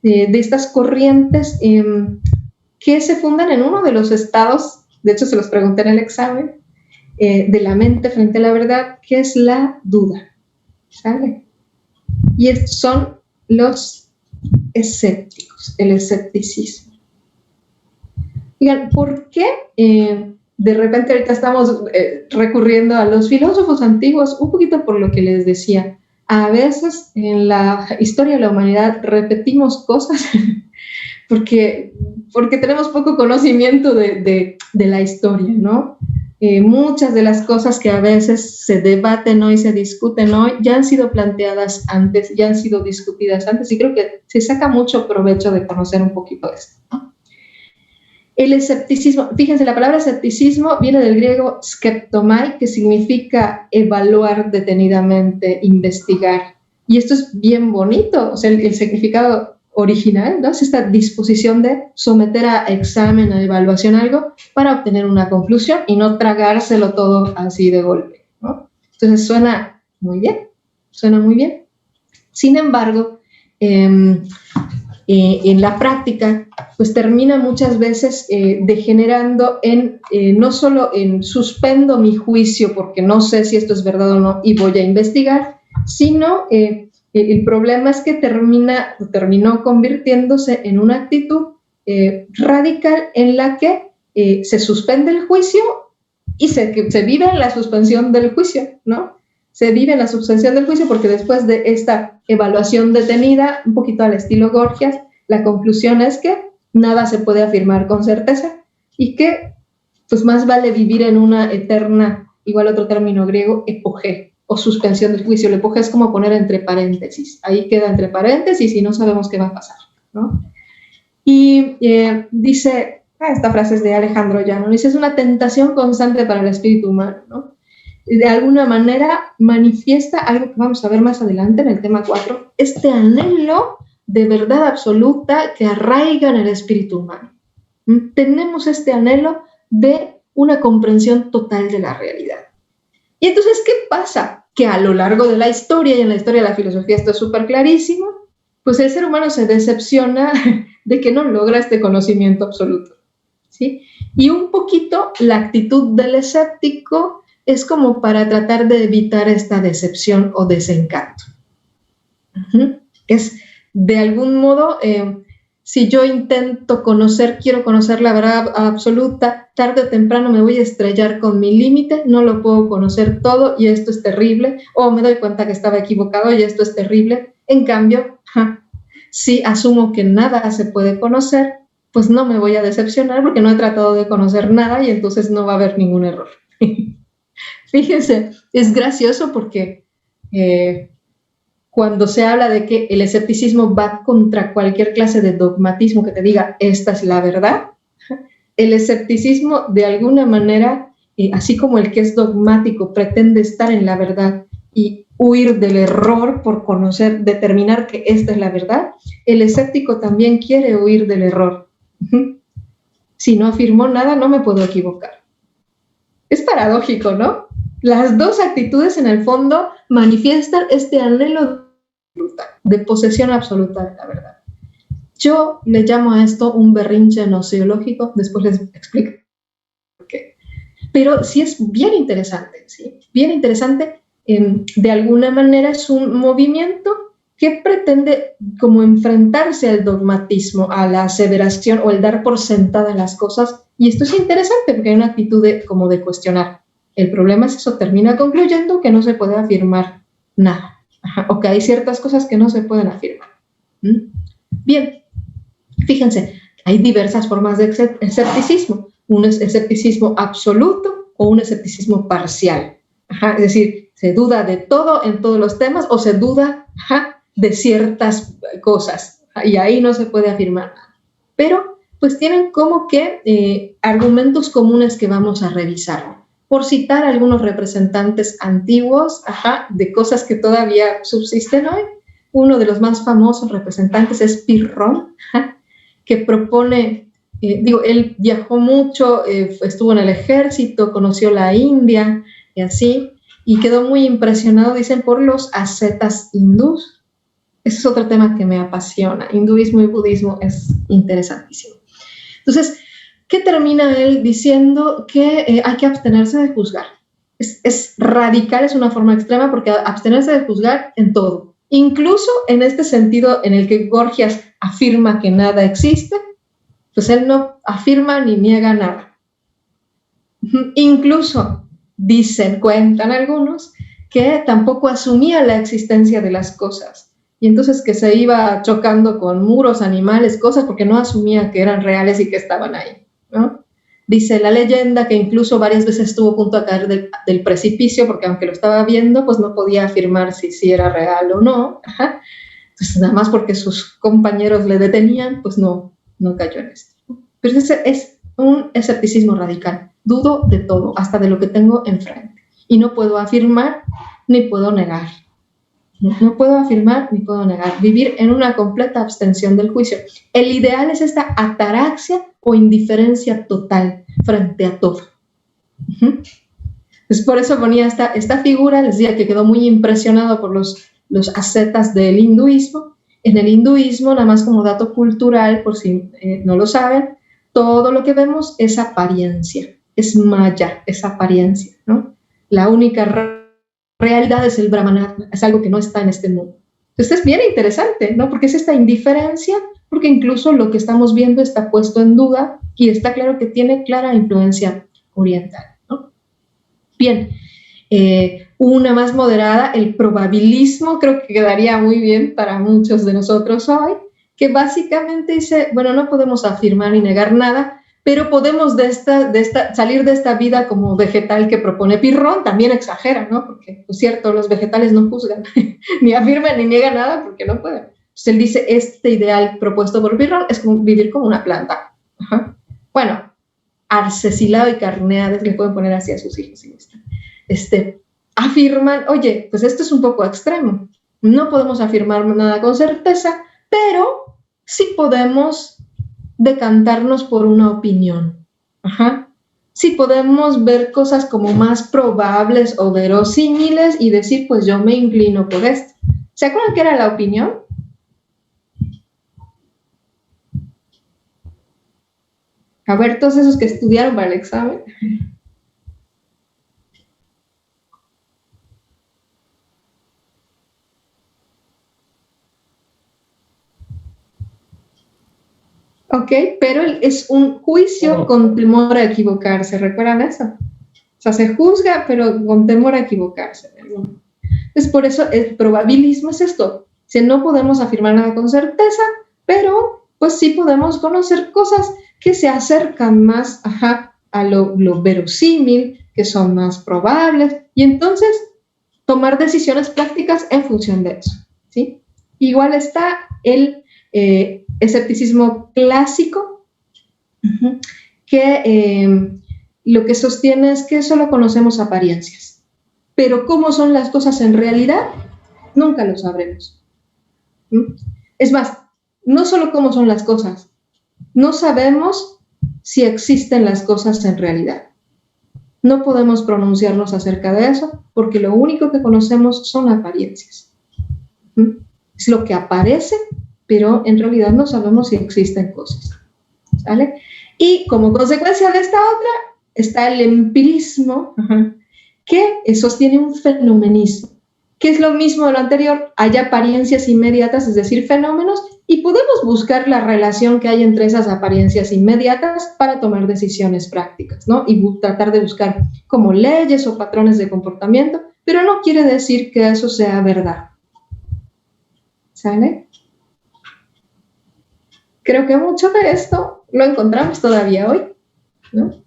de estas corrientes que se fundan en uno de los estados, de hecho se los pregunté en el examen, de la mente frente a la verdad, que es la duda, ¿sale? Y son los escépticos, el escepticismo. Digan, ¿por qué de repente ahorita estamos recurriendo a los filósofos antiguos? Un poquito por lo que les decía. A veces en la historia de la humanidad repetimos cosas porque tenemos poco conocimiento de la historia, ¿no? Muchas de las cosas que a veces se debaten hoy, se discuten hoy, ya han sido planteadas antes, ya han sido discutidas antes, y creo que se saca mucho provecho de conocer un poquito de esto, ¿no? El escepticismo, fíjense, la palabra escepticismo viene del griego skeptomai, que significa evaluar detenidamente, investigar. Y esto es bien bonito, o sea, el significado original, ¿no? Es esta disposición de someter a examen, a evaluación algo para obtener una conclusión y no tragárselo todo así de golpe, ¿no? Entonces suena muy bien, suena muy bien. Sin embargo, en la práctica, pues termina muchas veces degenerando en, no solo en suspendo mi juicio porque no sé si esto es verdad o no y voy a investigar, sino el problema es que terminó convirtiéndose en una actitud radical en la que se suspende el juicio y se vive en la suspensión del juicio, ¿no? Se vive en la suspensión del juicio porque después de esta evaluación detenida, un poquito al estilo Gorgias, la conclusión es que nada se puede afirmar con certeza y que pues más vale vivir en una eterna, igual otro término griego, epogé o suspensión del juicio. El epogé es como poner entre paréntesis, ahí queda entre paréntesis y no sabemos qué va a pasar, ¿no? Y dice, esta frase es de Alejandro Llano, dice, es una tentación constante para el espíritu humano, ¿no? De alguna manera manifiesta algo que vamos a ver más adelante en el tema 4, este anhelo de verdad absoluta que arraiga en el espíritu humano. Tenemos este anhelo de una comprensión total de la realidad. Y entonces, ¿qué pasa? Que a lo largo de la historia, y en la historia de la filosofía esto es súper clarísimo, pues el ser humano se decepciona de que no logra este conocimiento absoluto, ¿sí? Y un poquito la actitud del escéptico es como para tratar de evitar esta decepción o desencanto. Es de algún modo, si yo intento quiero conocer la verdad absoluta, tarde o temprano me voy a estrellar con mi límite, no lo puedo conocer todo y esto es terrible, o me doy cuenta que estaba equivocado y esto es terrible. En cambio, si asumo que nada se puede conocer, pues no me voy a decepcionar porque no he tratado de conocer nada y entonces no va a haber ningún error. Fíjense, es gracioso porque cuando se habla de que el escepticismo va contra cualquier clase de dogmatismo que te diga, esta es la verdad, el escepticismo de alguna manera, así como el que es dogmático pretende estar en la verdad y huir del error por conocer, determinar que esta es la verdad, el escéptico también quiere huir del error. Si no afirmó nada, no me puedo equivocar. Es paradójico, ¿no? Las dos actitudes en el fondo manifiestan este anhelo de posesión absoluta de la verdad. Yo le llamo a esto un berrinche gnoseológico, después les explico por qué. Pero sí es bien interesante, ¿sí? Bien interesante. De alguna manera es un movimiento que pretende como enfrentarse al dogmatismo, a la aseveración o el dar por sentada las cosas. Y esto es interesante porque hay una actitud como de cuestionar. El problema es eso, termina concluyendo que no se puede afirmar nada. O que hay ciertas cosas que no se pueden afirmar. Bien, fíjense, hay diversas formas de escepticismo. Un escepticismo absoluto o un escepticismo parcial. Es decir, se duda de todo en todos los temas o se duda de ciertas cosas. Y ahí no se puede afirmar nada. Pero pues tienen como que argumentos comunes que vamos a revisar. Por citar algunos representantes antiguos de cosas que todavía subsisten hoy, uno de los más famosos representantes es Pirrón, que propone, él viajó mucho, estuvo en el ejército, conoció la India y así, y quedó muy impresionado, dicen, por los ascetas hindús. Ese es otro tema que me apasiona. Hinduismo y budismo es interesantísimo. Entonces, ¿qué termina él diciendo? Que hay que abstenerse de juzgar. Es radical, es una forma extrema, porque abstenerse de juzgar en todo. Incluso en este sentido en el que Gorgias afirma que nada existe, pues él no afirma ni niega nada. Incluso cuentan algunos, que tampoco asumía la existencia de las cosas. Y entonces que se iba chocando con muros, animales, cosas, porque no asumía que eran reales y que estaban ahí, ¿no? Dice la leyenda que incluso varias veces estuvo a punto de caer del precipicio, porque aunque lo estaba viendo, pues no podía afirmar si era real o no. Ajá. Entonces, nada más porque sus compañeros le detenían, pues no cayó en esto. Pero ese es un escepticismo radical. Dudo de todo, hasta de lo que tengo enfrente. Y no puedo afirmar ni puedo negar. No puedo afirmar ni puedo negar. Vivir en una completa abstención del juicio. El ideal es esta ataraxia o indiferencia total frente a todo. Pues por eso ponía esta figura, les decía que quedó muy impresionado por los ascetas del hinduismo. En el hinduismo, nada más como dato cultural, por si no lo saben, todo lo que vemos es apariencia, es maya, es apariencia, ¿no? La única realidad es el brahmanatma, es algo que no está en este mundo. Entonces es bien interesante, ¿no? Porque es esta indiferencia, porque incluso lo que estamos viendo está puesto en duda y está claro que tiene clara influencia oriental, ¿no? Bien, una más moderada, el probabilismo, creo que quedaría muy bien para muchos de nosotros hoy, que básicamente dice, bueno, no podemos afirmar ni negar nada, pero podemos salir de esta vida como vegetal que propone Pirrón. También exagera, ¿no? Porque, es cierto, los vegetales no juzgan, ni afirman ni niegan nada porque no pueden. Entonces él dice, este ideal propuesto por Pirrón es como vivir como una planta. Ajá. Bueno, Arcesilao y Carneades le pueden poner así a sus hijos si gustan. Afirman, oye, pues esto es un poco extremo. No podemos afirmar nada con certeza, pero sí podemos decantarnos por una opinión. Ajá. Sí podemos ver cosas como más probables o verosímiles y decir, pues yo me inclino por esto. ¿Se acuerdan qué era la opinión? A ver, todos esos que estudiaron para el examen. Ok, pero es un juicio con temor a equivocarse, ¿recuerdan eso? O sea, se juzga, pero con temor a equivocarse. Entonces, por eso el probabilismo es esto. Si no podemos afirmar nada con certeza, pero pues sí podemos conocer cosas que se acercan más a lo verosímil, que son más probables, y entonces tomar decisiones prácticas en función de eso, ¿sí? Igual está el escepticismo clásico, que lo que sostiene es que solo conocemos apariencias, pero cómo son las cosas en realidad, nunca lo sabremos. Es más, no solo cómo son las cosas, no sabemos si existen las cosas en realidad. No podemos pronunciarnos acerca de eso porque lo único que conocemos son apariencias. Es lo que aparece, pero en realidad no sabemos si existen cosas. ¿Vale? Y como consecuencia de esta otra está el empirismo, que sostiene un fenomenismo, que es lo mismo de lo anterior. Hay apariencias inmediatas, es decir, fenómenos, y podemos buscar la relación que hay entre esas apariencias inmediatas para tomar decisiones prácticas, ¿no? Y tratar de buscar como leyes o patrones de comportamiento, pero no quiere decir que eso sea verdad. ¿Sale? Creo que mucho de esto lo encontramos todavía hoy, ¿no?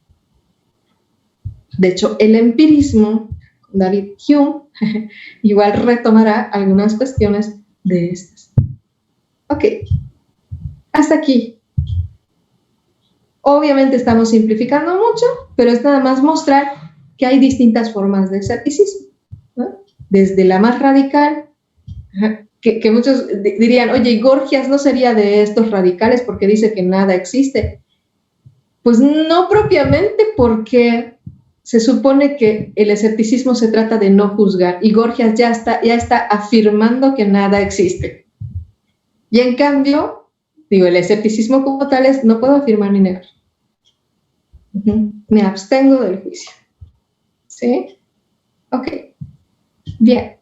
De hecho, el empirismo, David Hume, igual retomará algunas cuestiones de estas. Ok, hasta aquí. Obviamente estamos simplificando mucho, pero es nada más mostrar que hay distintas formas de escepticismo, ¿no? Desde la más radical, que muchos dirían, oye, Gorgias no sería de estos radicales porque dice que nada existe. Pues no propiamente, porque se supone que el escepticismo se trata de no juzgar y Gorgias ya está afirmando que nada existe. Y en cambio, el escepticismo como tal es no puedo afirmar ni negar. Me abstengo del juicio. ¿Sí? Ok. Bien.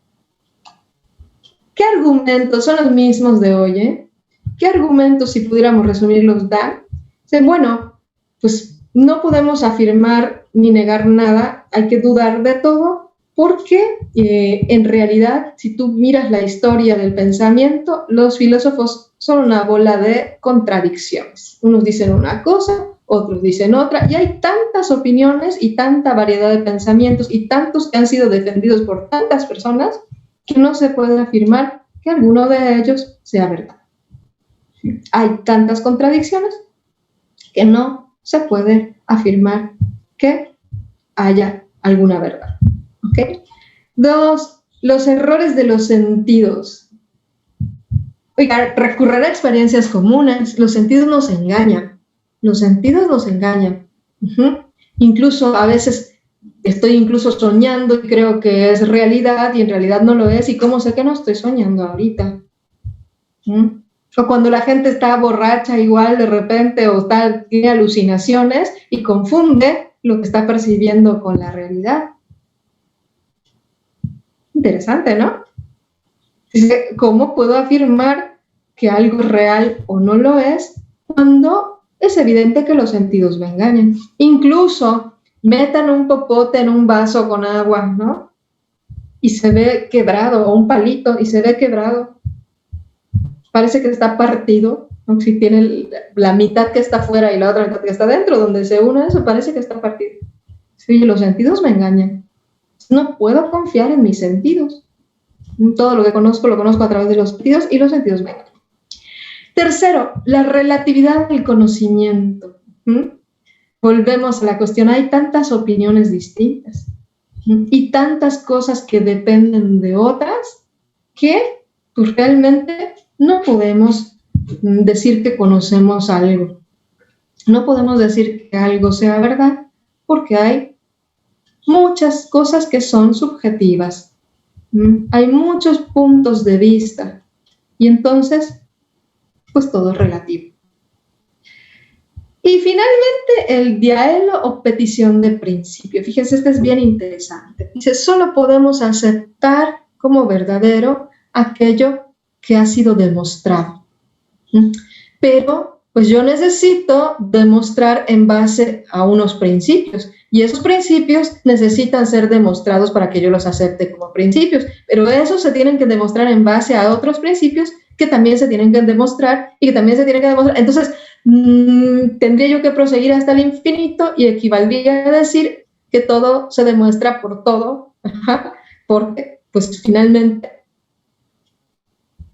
¿Qué argumentos son los mismos de hoy? ¿Qué argumentos, si pudiéramos resumirlos, dan? Bueno, pues no podemos afirmar ni negar nada, hay que dudar de todo, porque en realidad, si tú miras la historia del pensamiento, los filósofos son una bola de contradicciones. Unos dicen una cosa, otros dicen otra, y hay tantas opiniones y tanta variedad de pensamientos y tantos que han sido defendidos por tantas personas que no se puede afirmar que alguno de ellos sea verdad. Hay tantas contradicciones que no se puede afirmar que haya alguna verdad. ¿Okay? 2, los errores de los sentidos. Oiga, recurrir a experiencias comunes, los sentidos nos engañan. Los sentidos nos engañan. Incluso a veces estoy incluso soñando y creo que es realidad y en realidad no lo es. ¿Y cómo sé que no estoy soñando ahorita? O cuando la gente está borracha igual de repente o tiene alucinaciones y confunde lo que está percibiendo con la realidad. Interesante, ¿no? ¿Cómo puedo afirmar que algo es real o no lo es cuando es evidente que los sentidos me engañan? Incluso metan un popote en un vaso con agua, ¿no? Y se ve quebrado, o un palito y se ve quebrado. Parece que está partido, ¿no? Si tiene la mitad que está afuera y la otra mitad que está dentro, donde se une eso, parece que está partido. Sí, los sentidos me engañan. No puedo confiar en mis sentidos. Todo lo que conozco lo conozco a través de los sentidos y los sentidos me engañan. Tercero, la relatividad del conocimiento. Volvemos a la cuestión, hay tantas opiniones distintas y tantas cosas que dependen de otras que pues, realmente no podemos decir que conocemos algo. No podemos decir que algo sea verdad porque hay muchas cosas que son subjetivas. Hay muchos puntos de vista y entonces pues todo es relativo. Y finalmente el diaelo o petición de principio. Fíjense, este es bien interesante. Dice, solo podemos aceptar como verdadero aquello que ha sido demostrado. Pero pues yo necesito demostrar en base a unos principios y esos principios necesitan ser demostrados para que yo los acepte como principios, pero esos se tienen que demostrar en base a otros principios que también se tienen que demostrar y que también se tienen que demostrar. Entonces, tendría yo que proseguir hasta el infinito y equivaldría a decir que todo se demuestra por todo, porque pues finalmente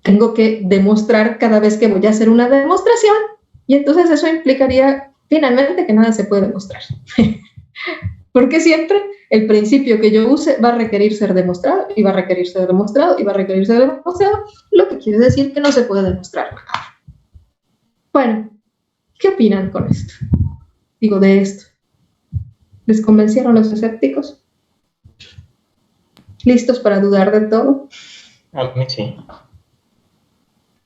tengo que demostrar cada vez que voy a hacer una demostración y entonces eso implicaría finalmente que nada se puede demostrar. Porque siempre el principio que yo use va a requerir ser demostrado y va a requerir ser demostrado y va a requerir ser demostrado, lo que quiere decir que no se puede demostrar nada. Bueno, ¿qué opinan con esto? Digo, de esto. ¿Les convencieron los escépticos? ¿Listos para dudar de todo?
A mí sí.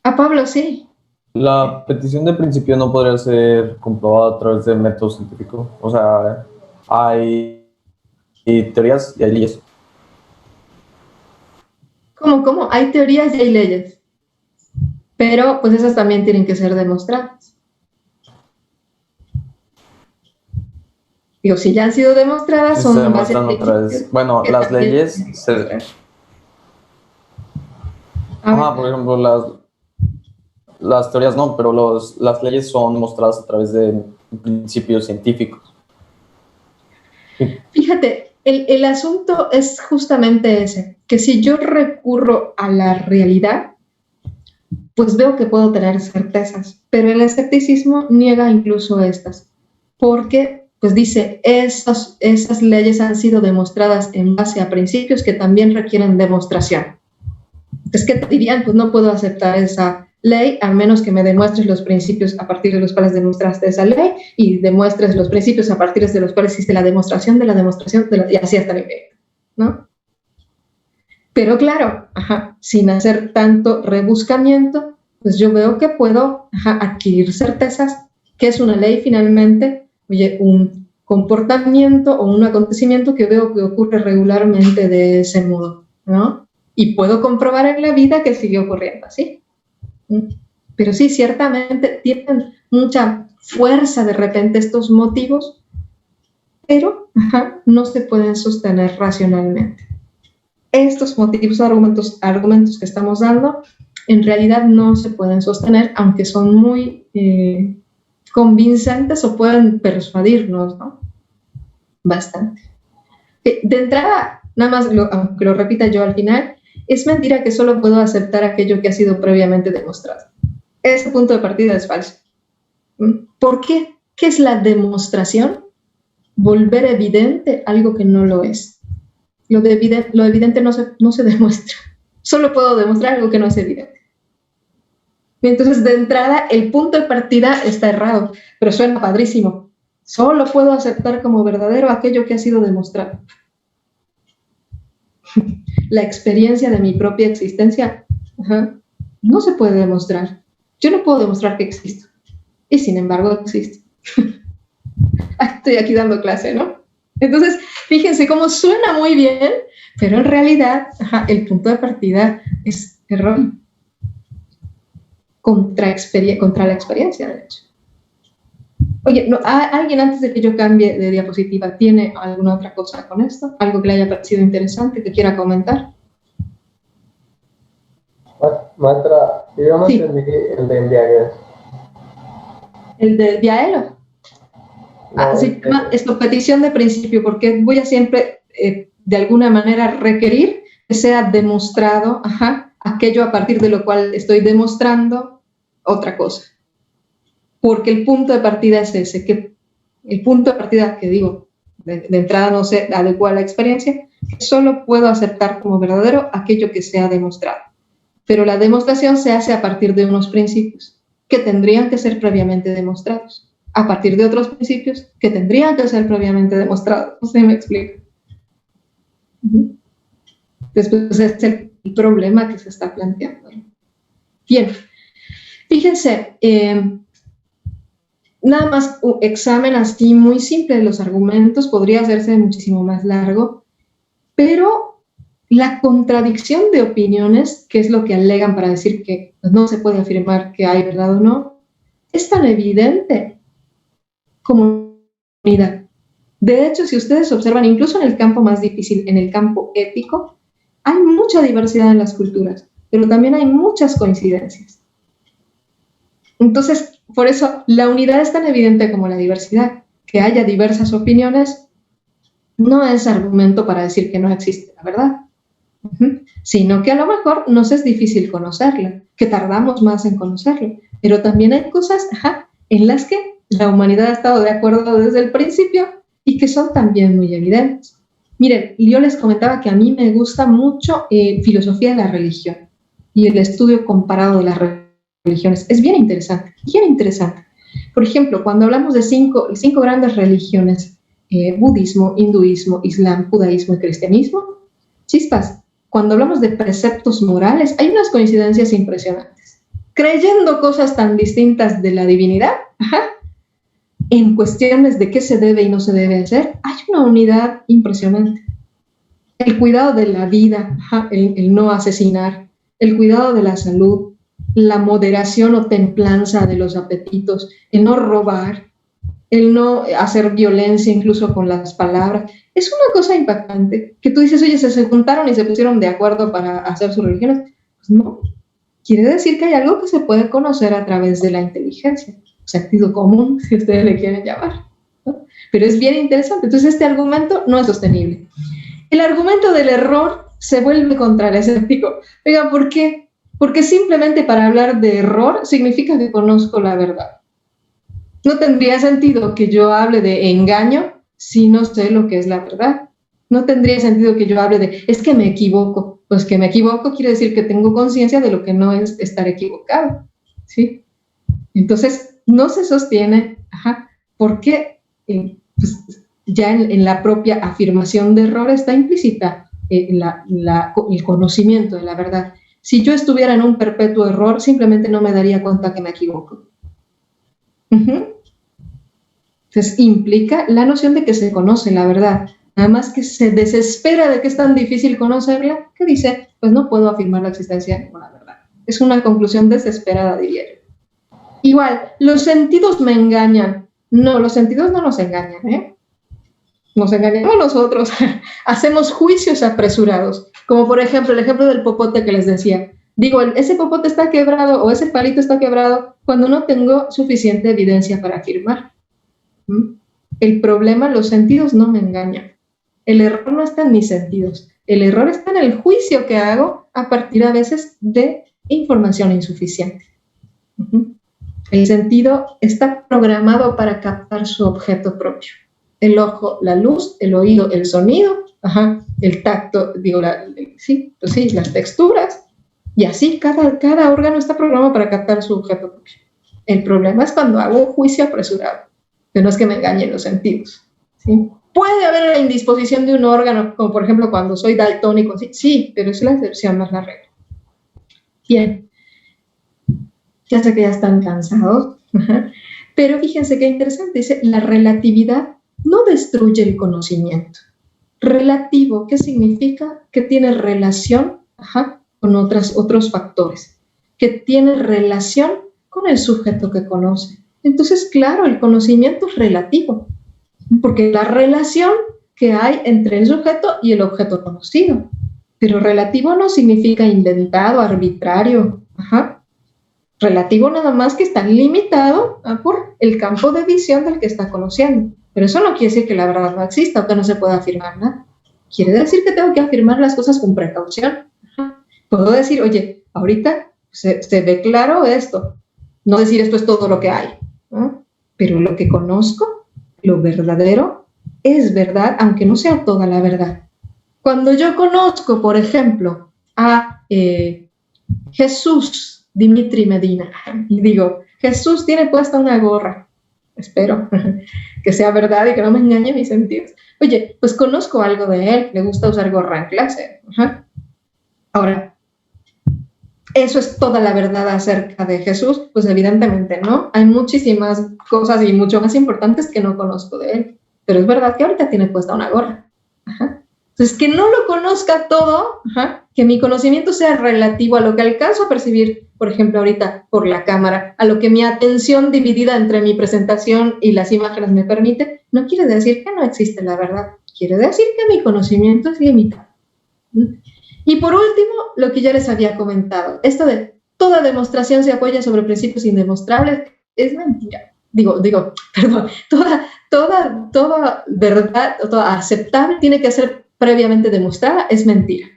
A Pablo sí.
La petición de principio no podría ser comprobada a través de método científico. O sea, hay teorías y hay leyes.
¿Cómo? Hay teorías y hay leyes. Pero pues esas también tienen que ser demostradas. Digo, si ya han sido demostradas, son
se demuestran otra vez. Bueno, las leyes se... por ejemplo, las teorías no, pero las leyes son demostradas a través de principios científicos.
Fíjate, el asunto es justamente ese, que si yo recurro a la realidad, pues veo que puedo tener certezas, pero el escepticismo niega incluso estas, porque pues dice, esas leyes han sido demostradas en base a principios que también requieren demostración. Entonces, ¿qué te dirían? Pues no puedo aceptar esa ley a menos que me demuestres los principios a partir de los cuales demostraste esa ley y demuestres los principios a partir de los cuales hiciste la demostración de la demostración y así hasta el infinito, ¿no? Pero claro, sin hacer tanto rebuscamiento, pues yo veo que puedo adquirir certezas que es una ley finalmente, un comportamiento o un acontecimiento que veo que ocurre regularmente de ese modo, ¿no? Y puedo comprobar en la vida que sigue ocurriendo así. Pero sí, ciertamente tienen mucha fuerza de repente estos motivos, pero no se pueden sostener racionalmente. Estos motivos, argumentos que estamos dando, en realidad no se pueden sostener, aunque son muy convincentes o pueden persuadirnos, ¿no? Bastante. De entrada, nada más, aunque lo repita yo al final, es mentira que solo puedo aceptar aquello que ha sido previamente demostrado. Ese punto de partida es falso. ¿Por qué? ¿Qué es la demostración? Volver evidente algo que no lo es. Lo evidente no se demuestra. Solo puedo demostrar algo que no es evidente. Entonces, de entrada, el punto de partida está errado, pero suena padrísimo. Solo puedo aceptar como verdadero aquello que ha sido demostrado. La experiencia de mi propia existencia no se puede demostrar. Yo no puedo demostrar que existo. Y sin embargo, existo. Estoy aquí dando clase, ¿no? Entonces, fíjense cómo suena muy bien, pero en realidad el punto de partida es erróneo. Contra la experiencia, de hecho. Oye, ¿alguien antes de que yo cambie de diapositiva tiene alguna otra cosa con esto? ¿Algo que le haya parecido interesante que quiera comentar?
Maestra, yo no entendí el de Diageo.
¿El de Diageo? Sí, esto, petición de principio, porque voy a siempre, de alguna manera, requerir que sea demostrado, aquello a partir de lo cual estoy demostrando otra cosa. Porque el punto de partida es ese, que el punto de partida que digo, de entrada no se adecua a la experiencia, solo puedo aceptar como verdadero aquello que se ha demostrado. Pero la demostración se hace a partir de unos principios que tendrían que ser previamente demostrados, a partir de otros principios que tendrían que ser previamente demostrados. No sé si me explico. Después es el problema que se está planteando. Bien, fíjense, nada más un examen así muy simple de los argumentos, podría hacerse muchísimo más largo, pero la contradicción de opiniones, que es lo que alegan para decir que no se puede afirmar que hay verdad o no, es tan evidente como unidad. De hecho, si ustedes observan, incluso en el campo más difícil, en el campo ético, hay mucha diversidad en las culturas, pero también hay muchas coincidencias. Entonces, por eso, la unidad es tan evidente como la diversidad. Que haya diversas opiniones no es argumento para decir que no existe la verdad, sino que a lo mejor nos es difícil conocerla, que tardamos más en conocerla, pero también hay cosas en las que la humanidad ha estado de acuerdo desde el principio y que son también muy evidentes. Miren, yo les comentaba que a mí me gusta mucho filosofía de la religión y el estudio comparado de las religiones. Es bien interesante, bien interesante. Por ejemplo, cuando hablamos de cinco grandes religiones, budismo, hinduismo, islam, judaísmo y cristianismo, chispas, cuando hablamos de preceptos morales, hay unas coincidencias impresionantes. Creyendo cosas tan distintas de la divinidad, en cuestiones de qué se debe y no se debe hacer, hay una unidad impresionante. El cuidado de la vida, el no asesinar, el cuidado de la salud, la moderación o templanza de los apetitos, el no robar, el no hacer violencia incluso con las palabras. Es una cosa impactante, que tú dices, oye, se juntaron y se pusieron de acuerdo para hacer sus religiones. Pues no, quiere decir que hay algo que se puede conocer a través de la inteligencia, sentido común, si ustedes le quieren llamar, ¿no? Pero es bien interesante. Entonces este argumento no es sostenible. El argumento del error se vuelve contra el escéptico. Oiga, ¿por qué? Porque simplemente para hablar de error significa que conozco la verdad. No tendría sentido que yo hable de engaño si no sé lo que es la verdad. No tendría sentido que yo hable de, es que me equivoco. Pues que me equivoco quiere decir que tengo conciencia de lo que no es estar equivocado, ¿sí? Entonces, no se sostiene, porque pues, ya en la propia afirmación de error está implícita el conocimiento de la verdad. Si yo estuviera en un perpetuo error, simplemente no me daría cuenta que me equivoco. Entonces, implica la noción de que se conoce la verdad. Nada más que se desespera de que es tan difícil conocerla, que dice, pues no puedo afirmar la existencia de ninguna verdad. Es una conclusión desesperada, diría yo. Igual, los sentidos me engañan. No, los sentidos no nos engañan, ¿eh? Nos engañamos nosotros. Hacemos juicios apresurados. Como por ejemplo, el ejemplo del popote que les decía. Digo, ese popote está quebrado o ese palito está quebrado cuando no tengo suficiente evidencia para afirmar. El problema, los sentidos no me engañan. El error no está en mis sentidos. El error está en el juicio que hago a partir a veces de información insuficiente. El sentido está programado para captar su objeto propio. El ojo, la luz, el oído, el sonido, el tacto, digo, las texturas, y así cada órgano está programado para captar su objeto propio. El problema es cuando hago un juicio apresurado, que no es que me engañen los sentidos, ¿sí? Puede haber la indisposición de un órgano, como por ejemplo cuando soy daltónico, sí, pero es la excepción, no es la regla. Bien, ya sé que ya están cansados, pero fíjense qué interesante, dice, la relatividad no destruye el conocimiento. Relativo, ¿qué significa? Que tiene relación con otros factores, que tiene relación con el sujeto que conoce. Entonces, claro, el conocimiento es relativo, porque la relación que hay entre el sujeto y el objeto conocido. Pero relativo no significa inventado, arbitrario. Relativo nada más que está limitado por el campo de visión del que está conociendo. Pero eso no quiere decir que la verdad no exista o que no se pueda afirmar nada. Quiere decir que tengo que afirmar las cosas con precaución. Puedo decir, oye, ahorita se ve claro esto. No decir esto es todo lo que hay, ¿no? Pero lo que conozco, lo verdadero, es verdad, aunque no sea toda la verdad. Cuando yo conozco, por ejemplo, a Jesús Dimitri Medina, y digo, Jesús tiene puesta una gorra, espero que sea verdad y que no me engañe mis sentidos. Oye, pues conozco algo de él, le gusta usar gorra en clase. Ahora, ¿eso es toda la verdad acerca de Jesús? Pues evidentemente no. Hay muchísimas cosas y mucho más importantes que no conozco de él. Pero es verdad que ahorita tiene puesta una gorra. Entonces, que no lo conozca todo, que mi conocimiento sea relativo a lo que alcanzo a percibir, por ejemplo, ahorita por la cámara, a lo que mi atención dividida entre mi presentación y las imágenes me permite, no quiere decir que no existe la verdad. Quiere decir que mi conocimiento es limitado. Y por último, lo que ya les había comentado, esto de toda demostración se apoya sobre principios indemostrables, es mentira. Perdón, toda verdad, toda aceptable tiene que ser previamente demostrada, es mentira.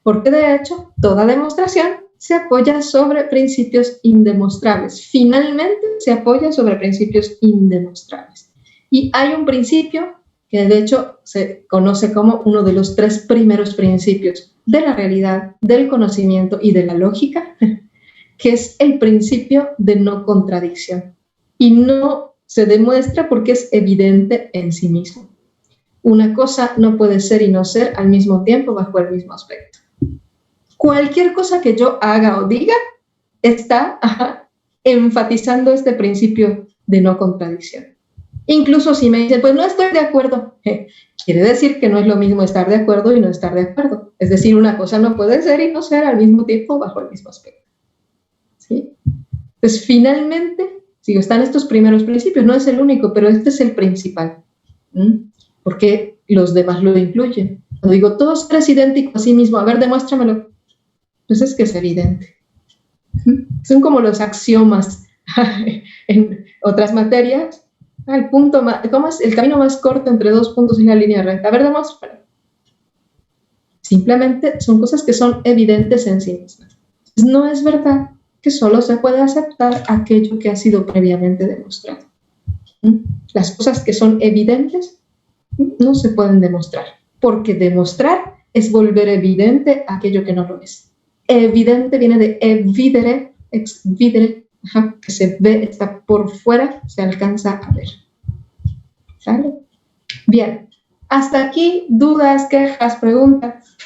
Porque de hecho, toda demostración se apoya sobre principios indemostrables. Finalmente, se apoya sobre principios indemostrables. Y hay un principio que de hecho se conoce como uno de los 3 primeros principios de la realidad, del conocimiento y de la lógica, que es el principio de no contradicción. Y no se demuestra porque es evidente en sí mismo. Una cosa no puede ser y no ser al mismo tiempo bajo el mismo aspecto. Cualquier cosa que yo haga o diga está enfatizando este principio de no contradicción. Incluso si me dicen, pues no estoy de acuerdo, quiere decir que no es lo mismo estar de acuerdo y no estar de acuerdo. Es decir, una cosa no puede ser y no ser al mismo tiempo bajo el mismo aspecto. ¿Sí? Entonces, finalmente, están estos primeros principios, no es el único, pero este es el principal. Porque los demás lo incluyen. Cuando digo, todo es idéntico a sí mismo, a ver, demuéstramelo. Pues es que es evidente. Son como los axiomas en otras materias. ¿Cómo es? El camino más corto entre 2 puntos en la línea recta. A ver, demuéstralo. Simplemente son cosas que son evidentes en sí mismas. No es verdad que solo se puede aceptar aquello que ha sido previamente demostrado. Las cosas que son evidentes no se pueden demostrar, porque demostrar es volver evidente aquello que no lo es. Evidente viene de evidere, ex videre, que se ve, está por fuera, se alcanza a ver. ¿Sale? Bien, hasta aquí, dudas, quejas, preguntas.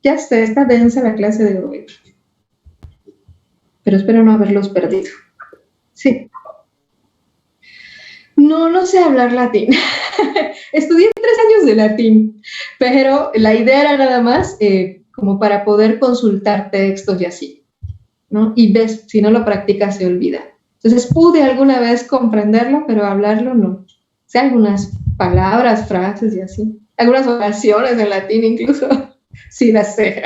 Ya sé, está densa la clase de hoy, pero espero no haberlos perdido. Sí. No sé hablar latín. Estudié 3 años de latín, pero la idea era nada más como para poder consultar textos y así, ¿no? Y ves, si no lo practicas se olvida. Entonces pude alguna vez comprenderlo, pero hablarlo no. O sea, algunas palabras, frases y así. Algunas oraciones en latín incluso, sí las sé.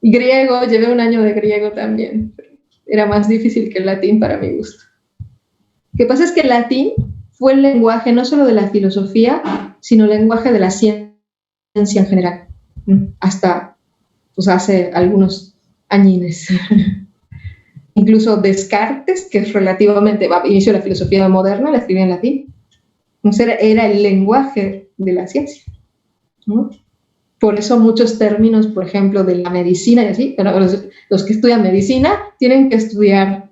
Griego, llevé un año de griego también. Era más difícil que el latín para mi gusto. Lo que pasa es que el latín fue el lenguaje no solo de la filosofía, sino el lenguaje de la ciencia en general, hasta pues, hace algunos añines. Incluso Descartes, que es relativamente, inicio de la filosofía moderna, la escribía en latín. Entonces era el lenguaje de la ciencia, ¿no? Por eso muchos términos, por ejemplo, de la medicina y así, pero los que estudian medicina tienen que estudiar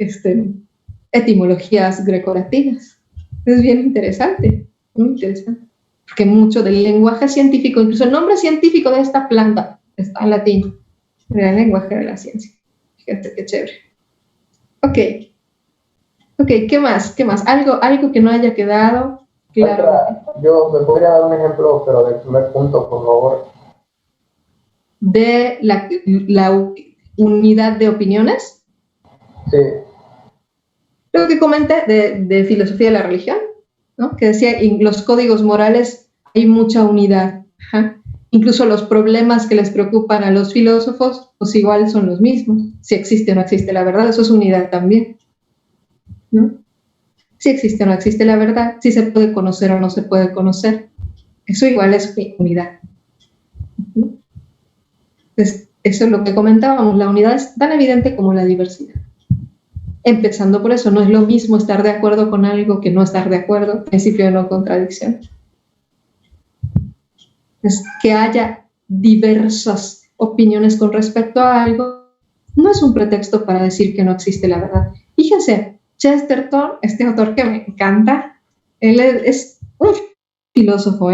etimologías grecolatinas. Es bien interesante, muy interesante. Porque mucho del lenguaje científico, incluso el nombre científico de esta planta está en latín. Era el lenguaje de la ciencia. Fíjate qué chévere. Ok, ¿qué más? Algo que no haya quedado claro.
Yo me podría dar un ejemplo, pero del primer punto, por favor.
De la unidad de opiniones.
Sí.
Lo que comenté de filosofía de la religión, ¿no? Que decía, en los códigos morales hay mucha unidad. Ajá. Incluso los problemas que les preocupan a los filósofos, pues igual son los mismos. Si existe o no existe la verdad, eso es unidad también, ¿no? Si existe o no existe la verdad, si se puede conocer o no se puede conocer, eso igual es unidad. Entonces, eso es lo que comentábamos, la unidad es tan evidente como la diversidad. Empezando por eso, no es lo mismo estar de acuerdo con algo que no estar de acuerdo, principio de no contradicción. Es que haya diversas opiniones con respecto a algo, no es un pretexto para decir que no existe la verdad. Fíjense, Chesterton, este autor que me encanta, él es un filósofo,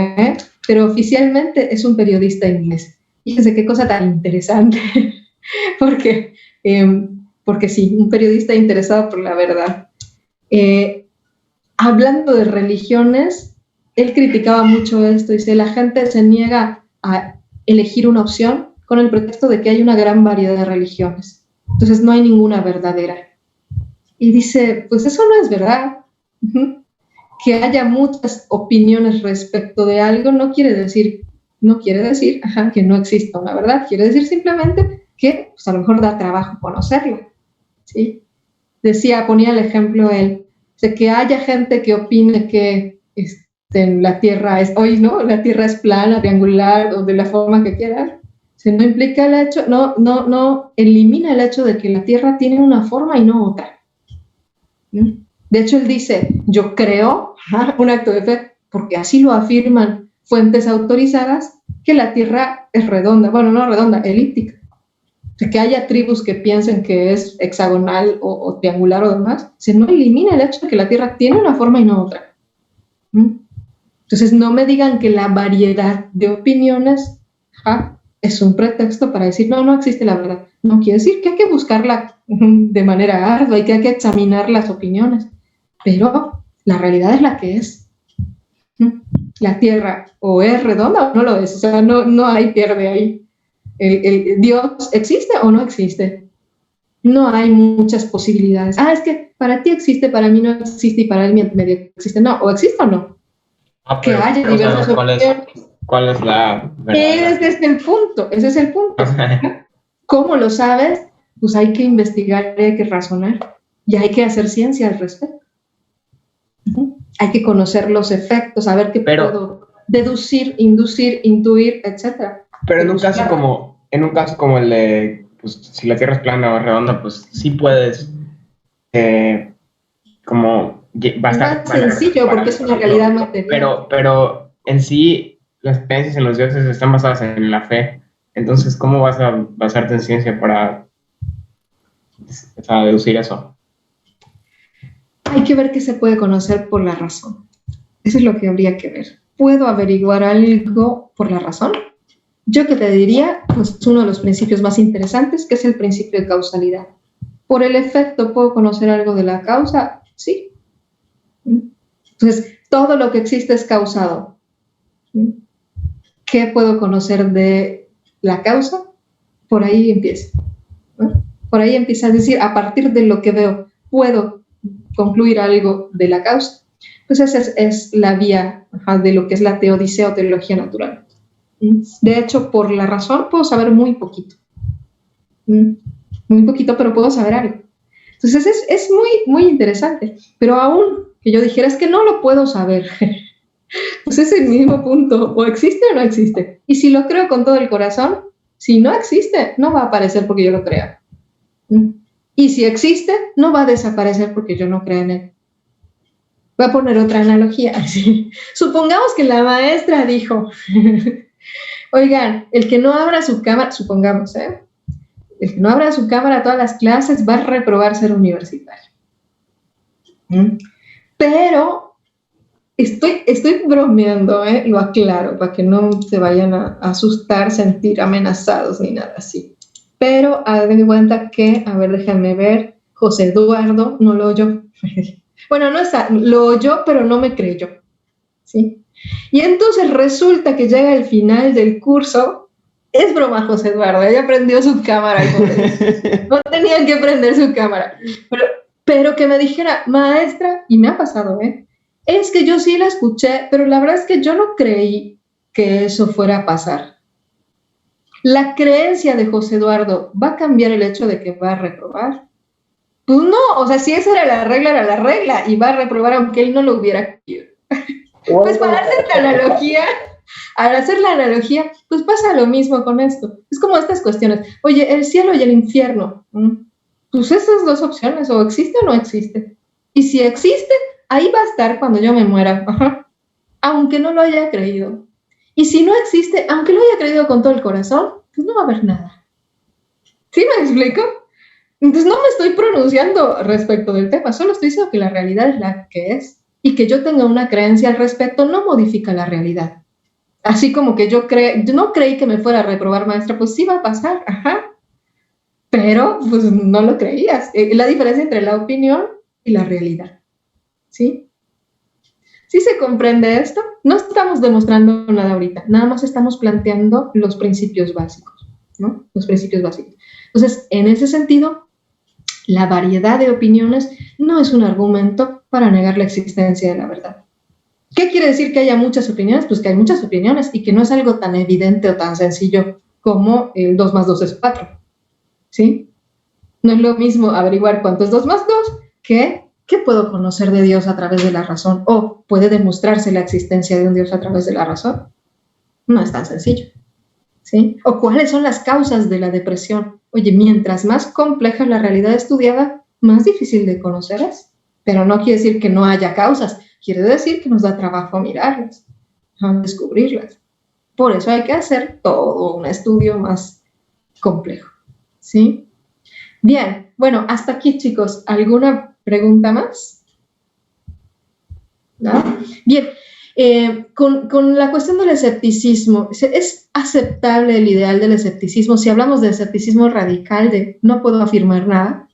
pero oficialmente es un periodista inglés. Fíjense qué cosa tan interesante, porque sí, un periodista interesado por la verdad. Hablando de religiones, él criticaba mucho esto, dice, la gente se niega a elegir una opción con el pretexto de que hay una gran variedad de religiones, entonces no hay ninguna verdadera. Y dice, pues eso no es verdad. Que haya muchas opiniones respecto de algo no quiere decir que no exista una verdad, quiere decir simplemente que pues, a lo mejor da trabajo conocerla, ¿sí? Ponía el ejemplo él, de que haya gente que opine que la Tierra es, hoy no, la Tierra es plana, triangular o de la forma que quieran, no implica el hecho, no elimina el hecho de que la Tierra tiene una forma y no otra. De hecho, él dice, yo creo, un acto de fe, porque así lo afirman fuentes autorizadas, que la Tierra es redonda, bueno, no redonda, elíptica. De que haya tribus que piensen que es hexagonal o triangular o demás, se no elimina el hecho de que la Tierra tiene una forma y no otra. Entonces, no me digan que la variedad de opiniones es un pretexto para decir, no existe la verdad. No quiere decir que hay que buscarla de manera ardua y que hay que examinar las opiniones, pero la realidad es la que es. La Tierra o es redonda o no lo es, o sea, no hay pierde ahí. ¿Dios existe o no existe? No hay muchas posibilidades. Es que para ti existe, para mí no existe y para él medio existe. No, o existe o no. Que haya diversas opiniones.
¿Cuál es la verdad?
Ese es el punto. ¿Cómo lo sabes? Pues hay que investigar, hay que razonar y hay que hacer ciencia al respecto. Hay que conocer los efectos, saber qué puedo deducir, inducir, intuir, etc.
Pero en un caso como el de, pues, si la Tierra es plana o redonda, pues sí puedes como
bastante sencillo porque es una realidad material.
Pero en sí las creencias en los dioses están basadas en la fe. Entonces, ¿cómo vas a basarte en ciencia para deducir eso?
Hay que ver qué se puede conocer por la razón. Eso es lo que habría que ver. ¿Puedo averiguar algo por la razón? Yo que te diría, pues uno de los principios más interesantes, que es el principio de causalidad. ¿Por el efecto puedo conocer algo de la causa? Sí. Entonces, todo lo que existe es causado. ¿qué puedo conocer de la causa? Por ahí empieza, ¿no? Por ahí empieza a decir, a partir de lo que veo, ¿puedo concluir algo de la causa? Pues esa es la vía de lo que es la teodicea o teología natural. De hecho, por la razón puedo saber muy poquito. Muy poquito, pero puedo saber algo. Entonces es muy, muy interesante. Pero aún que yo dijera, es que no lo puedo saber, pues es el mismo punto, o existe o no existe. Y si lo creo con todo el corazón, si no existe, no va a aparecer porque yo lo crea. Y si existe, no va a desaparecer porque yo no crea en él. Voy a poner otra analogía. Supongamos que la maestra dijo, oigan, el que no abra su cámara, supongamos, el que no abra su cámara a todas las clases va a reprobar ser universitario. Pero estoy bromeando, lo aclaro, para que no se vayan a asustar, sentir amenazados ni nada así. Pero hagan cuenta que, a ver, déjenme ver, José Eduardo no lo oyó. Bueno, no está, lo oyó, pero no me creyó, ¿sí? Y entonces resulta que llega el final del curso, es broma José Eduardo, ella prendió su cámara, no tenían que prender su cámara, pero que me dijera, maestra, y me ha pasado, es que yo sí la escuché, pero la verdad es que yo no creí que eso fuera a pasar. ¿La creencia de José Eduardo va a cambiar el hecho de que va a reprobar? Pues no, o sea, si esa era la regla, y va a reprobar aunque él no lo hubiera querido. Pues para hacer la analogía, pues pasa lo mismo con esto. Es como estas cuestiones. Oye, el cielo y el infierno, pues esas dos opciones, o existe o no existe. Y si existe, ahí va a estar cuando yo me muera, aunque no lo haya creído. Y si no existe, aunque lo haya creído con todo el corazón, pues no va a haber nada. ¿Sí me explico? Entonces no me estoy pronunciando respecto del tema, solo estoy diciendo que la realidad es la que es y que yo tenga una creencia al respecto no modifica la realidad. Así como que yo no creí que me fuera a reprobar, maestra, pues sí va a pasar, pero pues no lo creías. La diferencia entre la opinión y la realidad, ¿sí? ¿Sí se comprende esto? No estamos demostrando nada ahorita, nada más estamos planteando los principios básicos, ¿no? Los principios básicos. Entonces, en ese sentido, la variedad de opiniones no es un argumento para negar la existencia de la verdad. ¿Qué quiere decir que haya muchas opiniones? Pues que hay muchas opiniones y que no es algo tan evidente o tan sencillo como el 2 más 2 es 4, ¿sí? No es lo mismo averiguar cuánto es 2 más 2 que ¿qué puedo conocer de Dios a través de la razón? ¿O puede demostrarse la existencia de un Dios a través de la razón? No es tan sencillo, ¿sí? ¿O cuáles son las causas de la depresión? Oye, mientras más compleja la realidad estudiada, más difícil de conocer es. Pero no quiere decir que no haya causas, quiere decir que nos da trabajo mirarlas, descubrirlas. Por eso hay que hacer todo un estudio más complejo, ¿sí? Bien, bueno, hasta aquí, chicos. ¿Alguna pregunta más? ¿No? Bien, con la cuestión del escepticismo, ¿es aceptable el ideal del escepticismo? Si hablamos de escepticismo radical, de no puedo afirmar nada,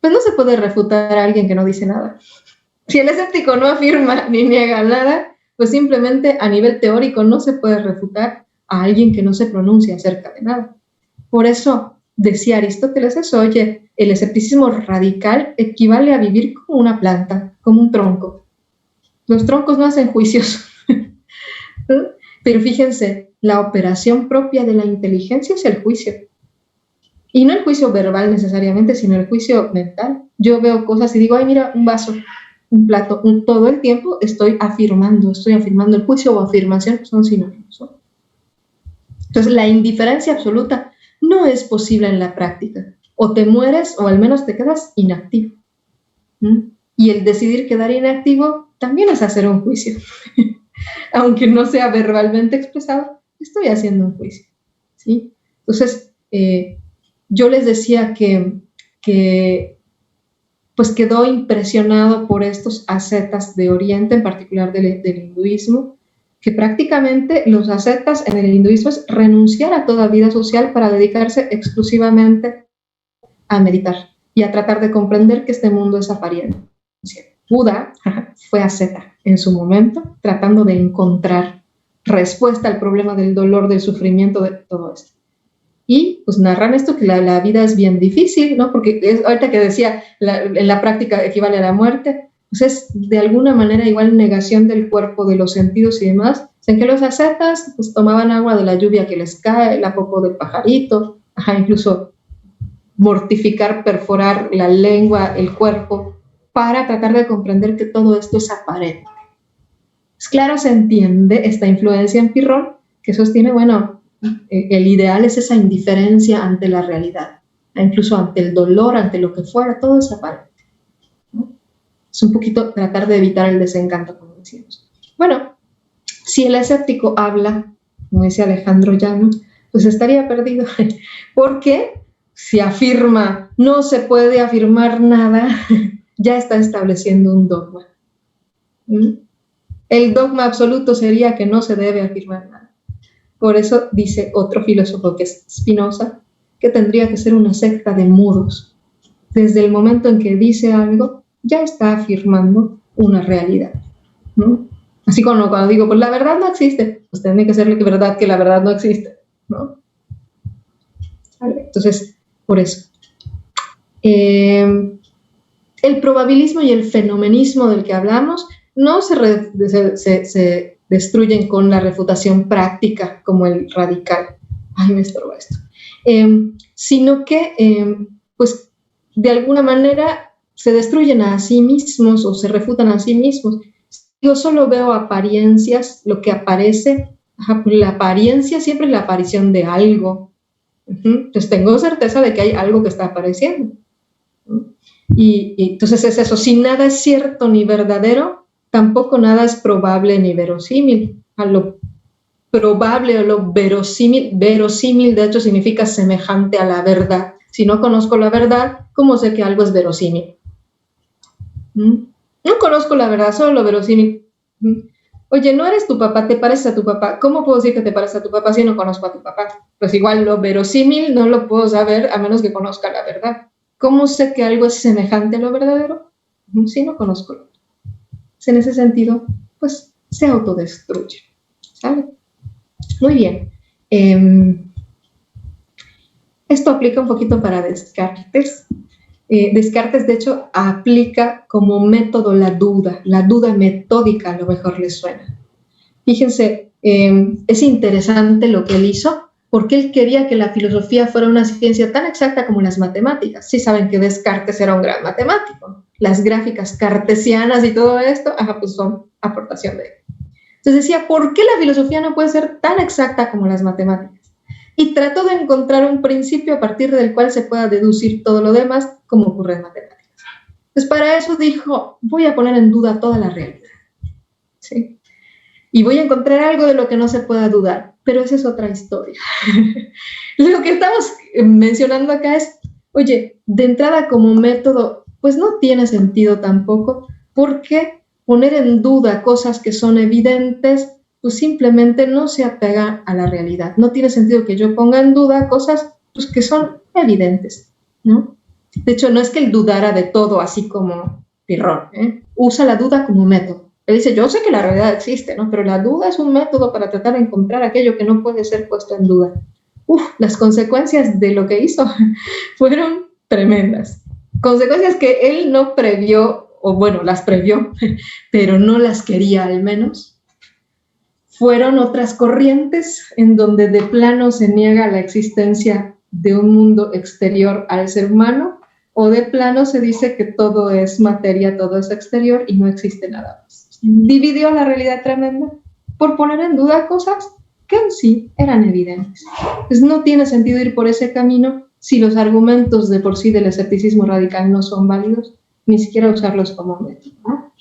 pues no se puede refutar a alguien que no dice nada. Si el escéptico no afirma ni niega nada, pues simplemente a nivel teórico no se puede refutar a alguien que no se pronuncia acerca de nada. Por eso decía Aristóteles eso, oye, el escepticismo radical equivale a vivir como una planta, como un tronco. Los troncos no hacen juicios. Pero fíjense, la operación propia de la inteligencia es el juicio. Y no el juicio verbal necesariamente, sino el juicio mental. Yo veo cosas y digo, ay, mira, un vaso, un plato, todo el tiempo estoy afirmando. El juicio o afirmación son sinónimos, ¿no? Entonces, la indiferencia absoluta no es posible en la práctica. O te mueres o al menos te quedas inactivo. Y el decidir quedar inactivo también es hacer un juicio. Aunque no sea verbalmente expresado, estoy haciendo un juicio, ¿sí? Entonces, yo les decía que pues quedó impresionado por estos ascetas de Oriente, en particular del hinduismo, que prácticamente los ascetas en el hinduismo es renunciar a toda vida social para dedicarse exclusivamente a meditar y a tratar de comprender que este mundo es apariencia. Buda fue asceta en su momento, tratando de encontrar respuesta al problema del dolor, del sufrimiento, de todo esto. Y pues narran esto, que la vida es bien difícil, ¿no? Porque ahorita que decía, en la práctica equivale a la muerte, pues es de alguna manera igual negación del cuerpo, de los sentidos y demás. En que los ascetas pues tomaban agua de la lluvia que les cae, la popó del pajarito, incluso mortificar, perforar la lengua, el cuerpo, para tratar de comprender que todo esto es aparente. Pues claro, se entiende esta influencia en Pirrón, que sostiene, bueno, el ideal es esa indiferencia ante la realidad, incluso ante el dolor, ante lo que fuera, todo es aparente, ¿no? Es un poquito tratar de evitar el desencanto, como decíamos. Bueno, si el escéptico habla, como dice Alejandro Llano, pues estaría perdido, porque si afirma no se puede afirmar nada, ya está estableciendo un dogma. El dogma absoluto sería que no se debe afirmar nada. Por eso dice otro filósofo, que es Spinoza, que tendría que ser una secta de mudos. Desde el momento en que dice algo, ya está afirmando una realidad, ¿no? Así como cuando digo, pues la verdad no existe, pues tiene que ser verdad que la verdad no existe, ¿no? Entonces, por eso. El probabilismo y el fenomenismo del que hablamos no se destruyen con la refutación práctica como el radical. Ay, me estorba esto. Sino que, pues, de alguna manera se destruyen a sí mismos o se refutan a sí mismos. Yo solo veo apariencias, lo que aparece, pues la apariencia siempre es la aparición de algo. Entonces tengo certeza de que hay algo que está apareciendo. Y entonces es eso, si nada es cierto ni verdadero, tampoco nada es probable ni verosímil. A lo probable o lo verosímil de hecho significa semejante a la verdad. Si no conozco la verdad, ¿cómo sé que algo es verosímil? No conozco la verdad, solo lo verosímil. Oye, no eres tu papá, te pareces a tu papá. ¿Cómo puedo decir que te pareces a tu papá si no conozco a tu papá? Pues igual lo verosímil no lo puedo saber a menos que conozca la verdad. ¿Cómo sé que algo es semejante a lo verdadero? Si no conozco lo verdadero. En ese sentido, pues se autodestruye. ¿Sabe? Muy bien. Esto aplica un poquito para Descartes. Descartes, de hecho, aplica como método la duda metódica, a lo mejor les suena. Fíjense, es interesante lo que él hizo, porque él quería que la filosofía fuera una ciencia tan exacta como las matemáticas. Sí saben que Descartes era un gran matemático. Las gráficas cartesianas y todo esto, pues son aportación de él. Entonces decía, ¿por qué la filosofía no puede ser tan exacta como las matemáticas? Y trató de encontrar un principio a partir del cual se pueda deducir todo lo demás, como ocurre en matemáticas. Pues para eso dijo, voy a poner en duda toda la realidad, ¿sí? Y voy a encontrar algo de lo que no se pueda dudar, pero esa es otra historia. Lo que estamos mencionando acá es, oye, de entrada como método, pues no tiene sentido tampoco, porque poner en duda cosas que son evidentes, pues simplemente no se apega a la realidad. No tiene sentido que yo ponga en duda cosas pues, que son evidentes, ¿no? De hecho, no es que él dudara de todo, así como Pirrón, usa la duda como método. Él dice, yo sé que la realidad existe, ¿no? Pero la duda es un método para tratar de encontrar aquello que no puede ser puesto en duda. Las consecuencias de lo que hizo fueron tremendas. Consecuencias que él no previó, o bueno, las previó, pero no las quería al menos. Fueron otras corrientes en donde de plano se niega la existencia de un mundo exterior al ser humano, o de plano se dice que todo es materia, todo es exterior y no existe nada más. Dividió la realidad tremenda por poner en duda cosas que en sí eran evidentes. Pues no tiene sentido ir por ese camino si los argumentos de por sí del escepticismo radical no son válidos, ni siquiera usarlos como método, ¿no?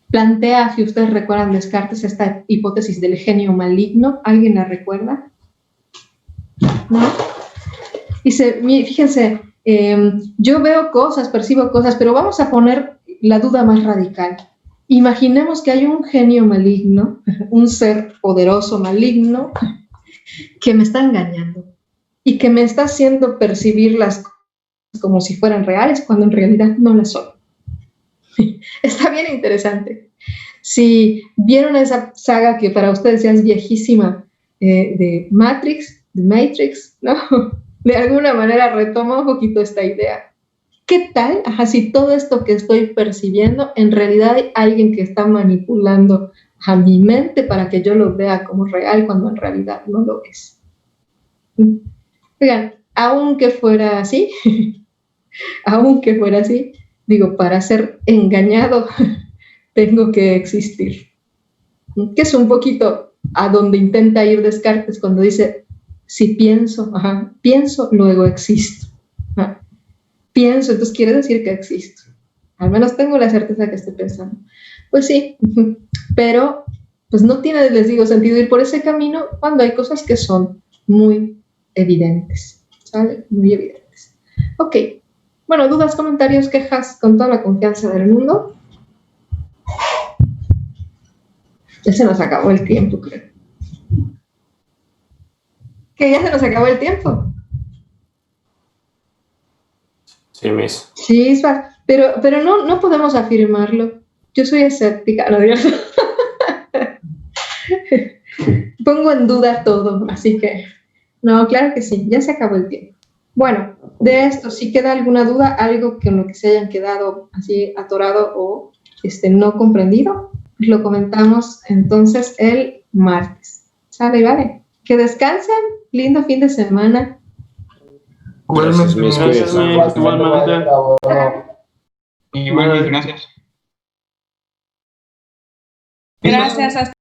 Plantea, si ustedes recuerdan Descartes, esta hipótesis del genio maligno. ¿Alguien la recuerda? ¿No? Dice, fíjense, yo veo cosas, percibo cosas, pero vamos a poner la duda más radical. Imaginemos que hay un genio maligno, un ser poderoso maligno, que me está engañando y que me está haciendo percibir las cosas como si fueran reales, cuando en realidad no las son. Está bien interesante. Si vieron esa saga que para ustedes ya es viejísima, de Matrix, ¿no? De alguna manera retoma un poquito esta idea. ¿Qué tal? Ajá, si todo esto que estoy percibiendo, en realidad hay alguien que está manipulando a mi mente para que yo lo vea como real cuando en realidad no lo es. Oigan, aunque fuera así, digo, para ser engañado tengo que existir. Que es un poquito a donde intenta ir Descartes cuando dice, si pienso, pienso, luego existo. Pienso, entonces quiere decir que existo. Al menos tengo la certeza que estoy pensando. Pues sí, pero pues no tiene, les digo, sentido ir por ese camino cuando hay cosas que son muy evidentes, ¿sale? Muy evidentes. Ok, bueno, dudas, comentarios, quejas, con toda la confianza del mundo. Ya se nos acabó el tiempo, creo. Que ya se nos acabó el tiempo.
Sí, Miss.
Sí, pero no podemos afirmarlo. Yo soy escéptica, no digo. Pongo en duda todo, así que no, claro que sí, ya se acabó el tiempo. Bueno, de esto, si queda alguna duda, algo con lo que se hayan quedado así atorado o no comprendido, lo comentamos entonces el martes. ¿Sale? Vale. Que descansen, lindo fin de semana.
Gracias, Miss.
Igualmente.
Igual, gracias.
Gracias, hasta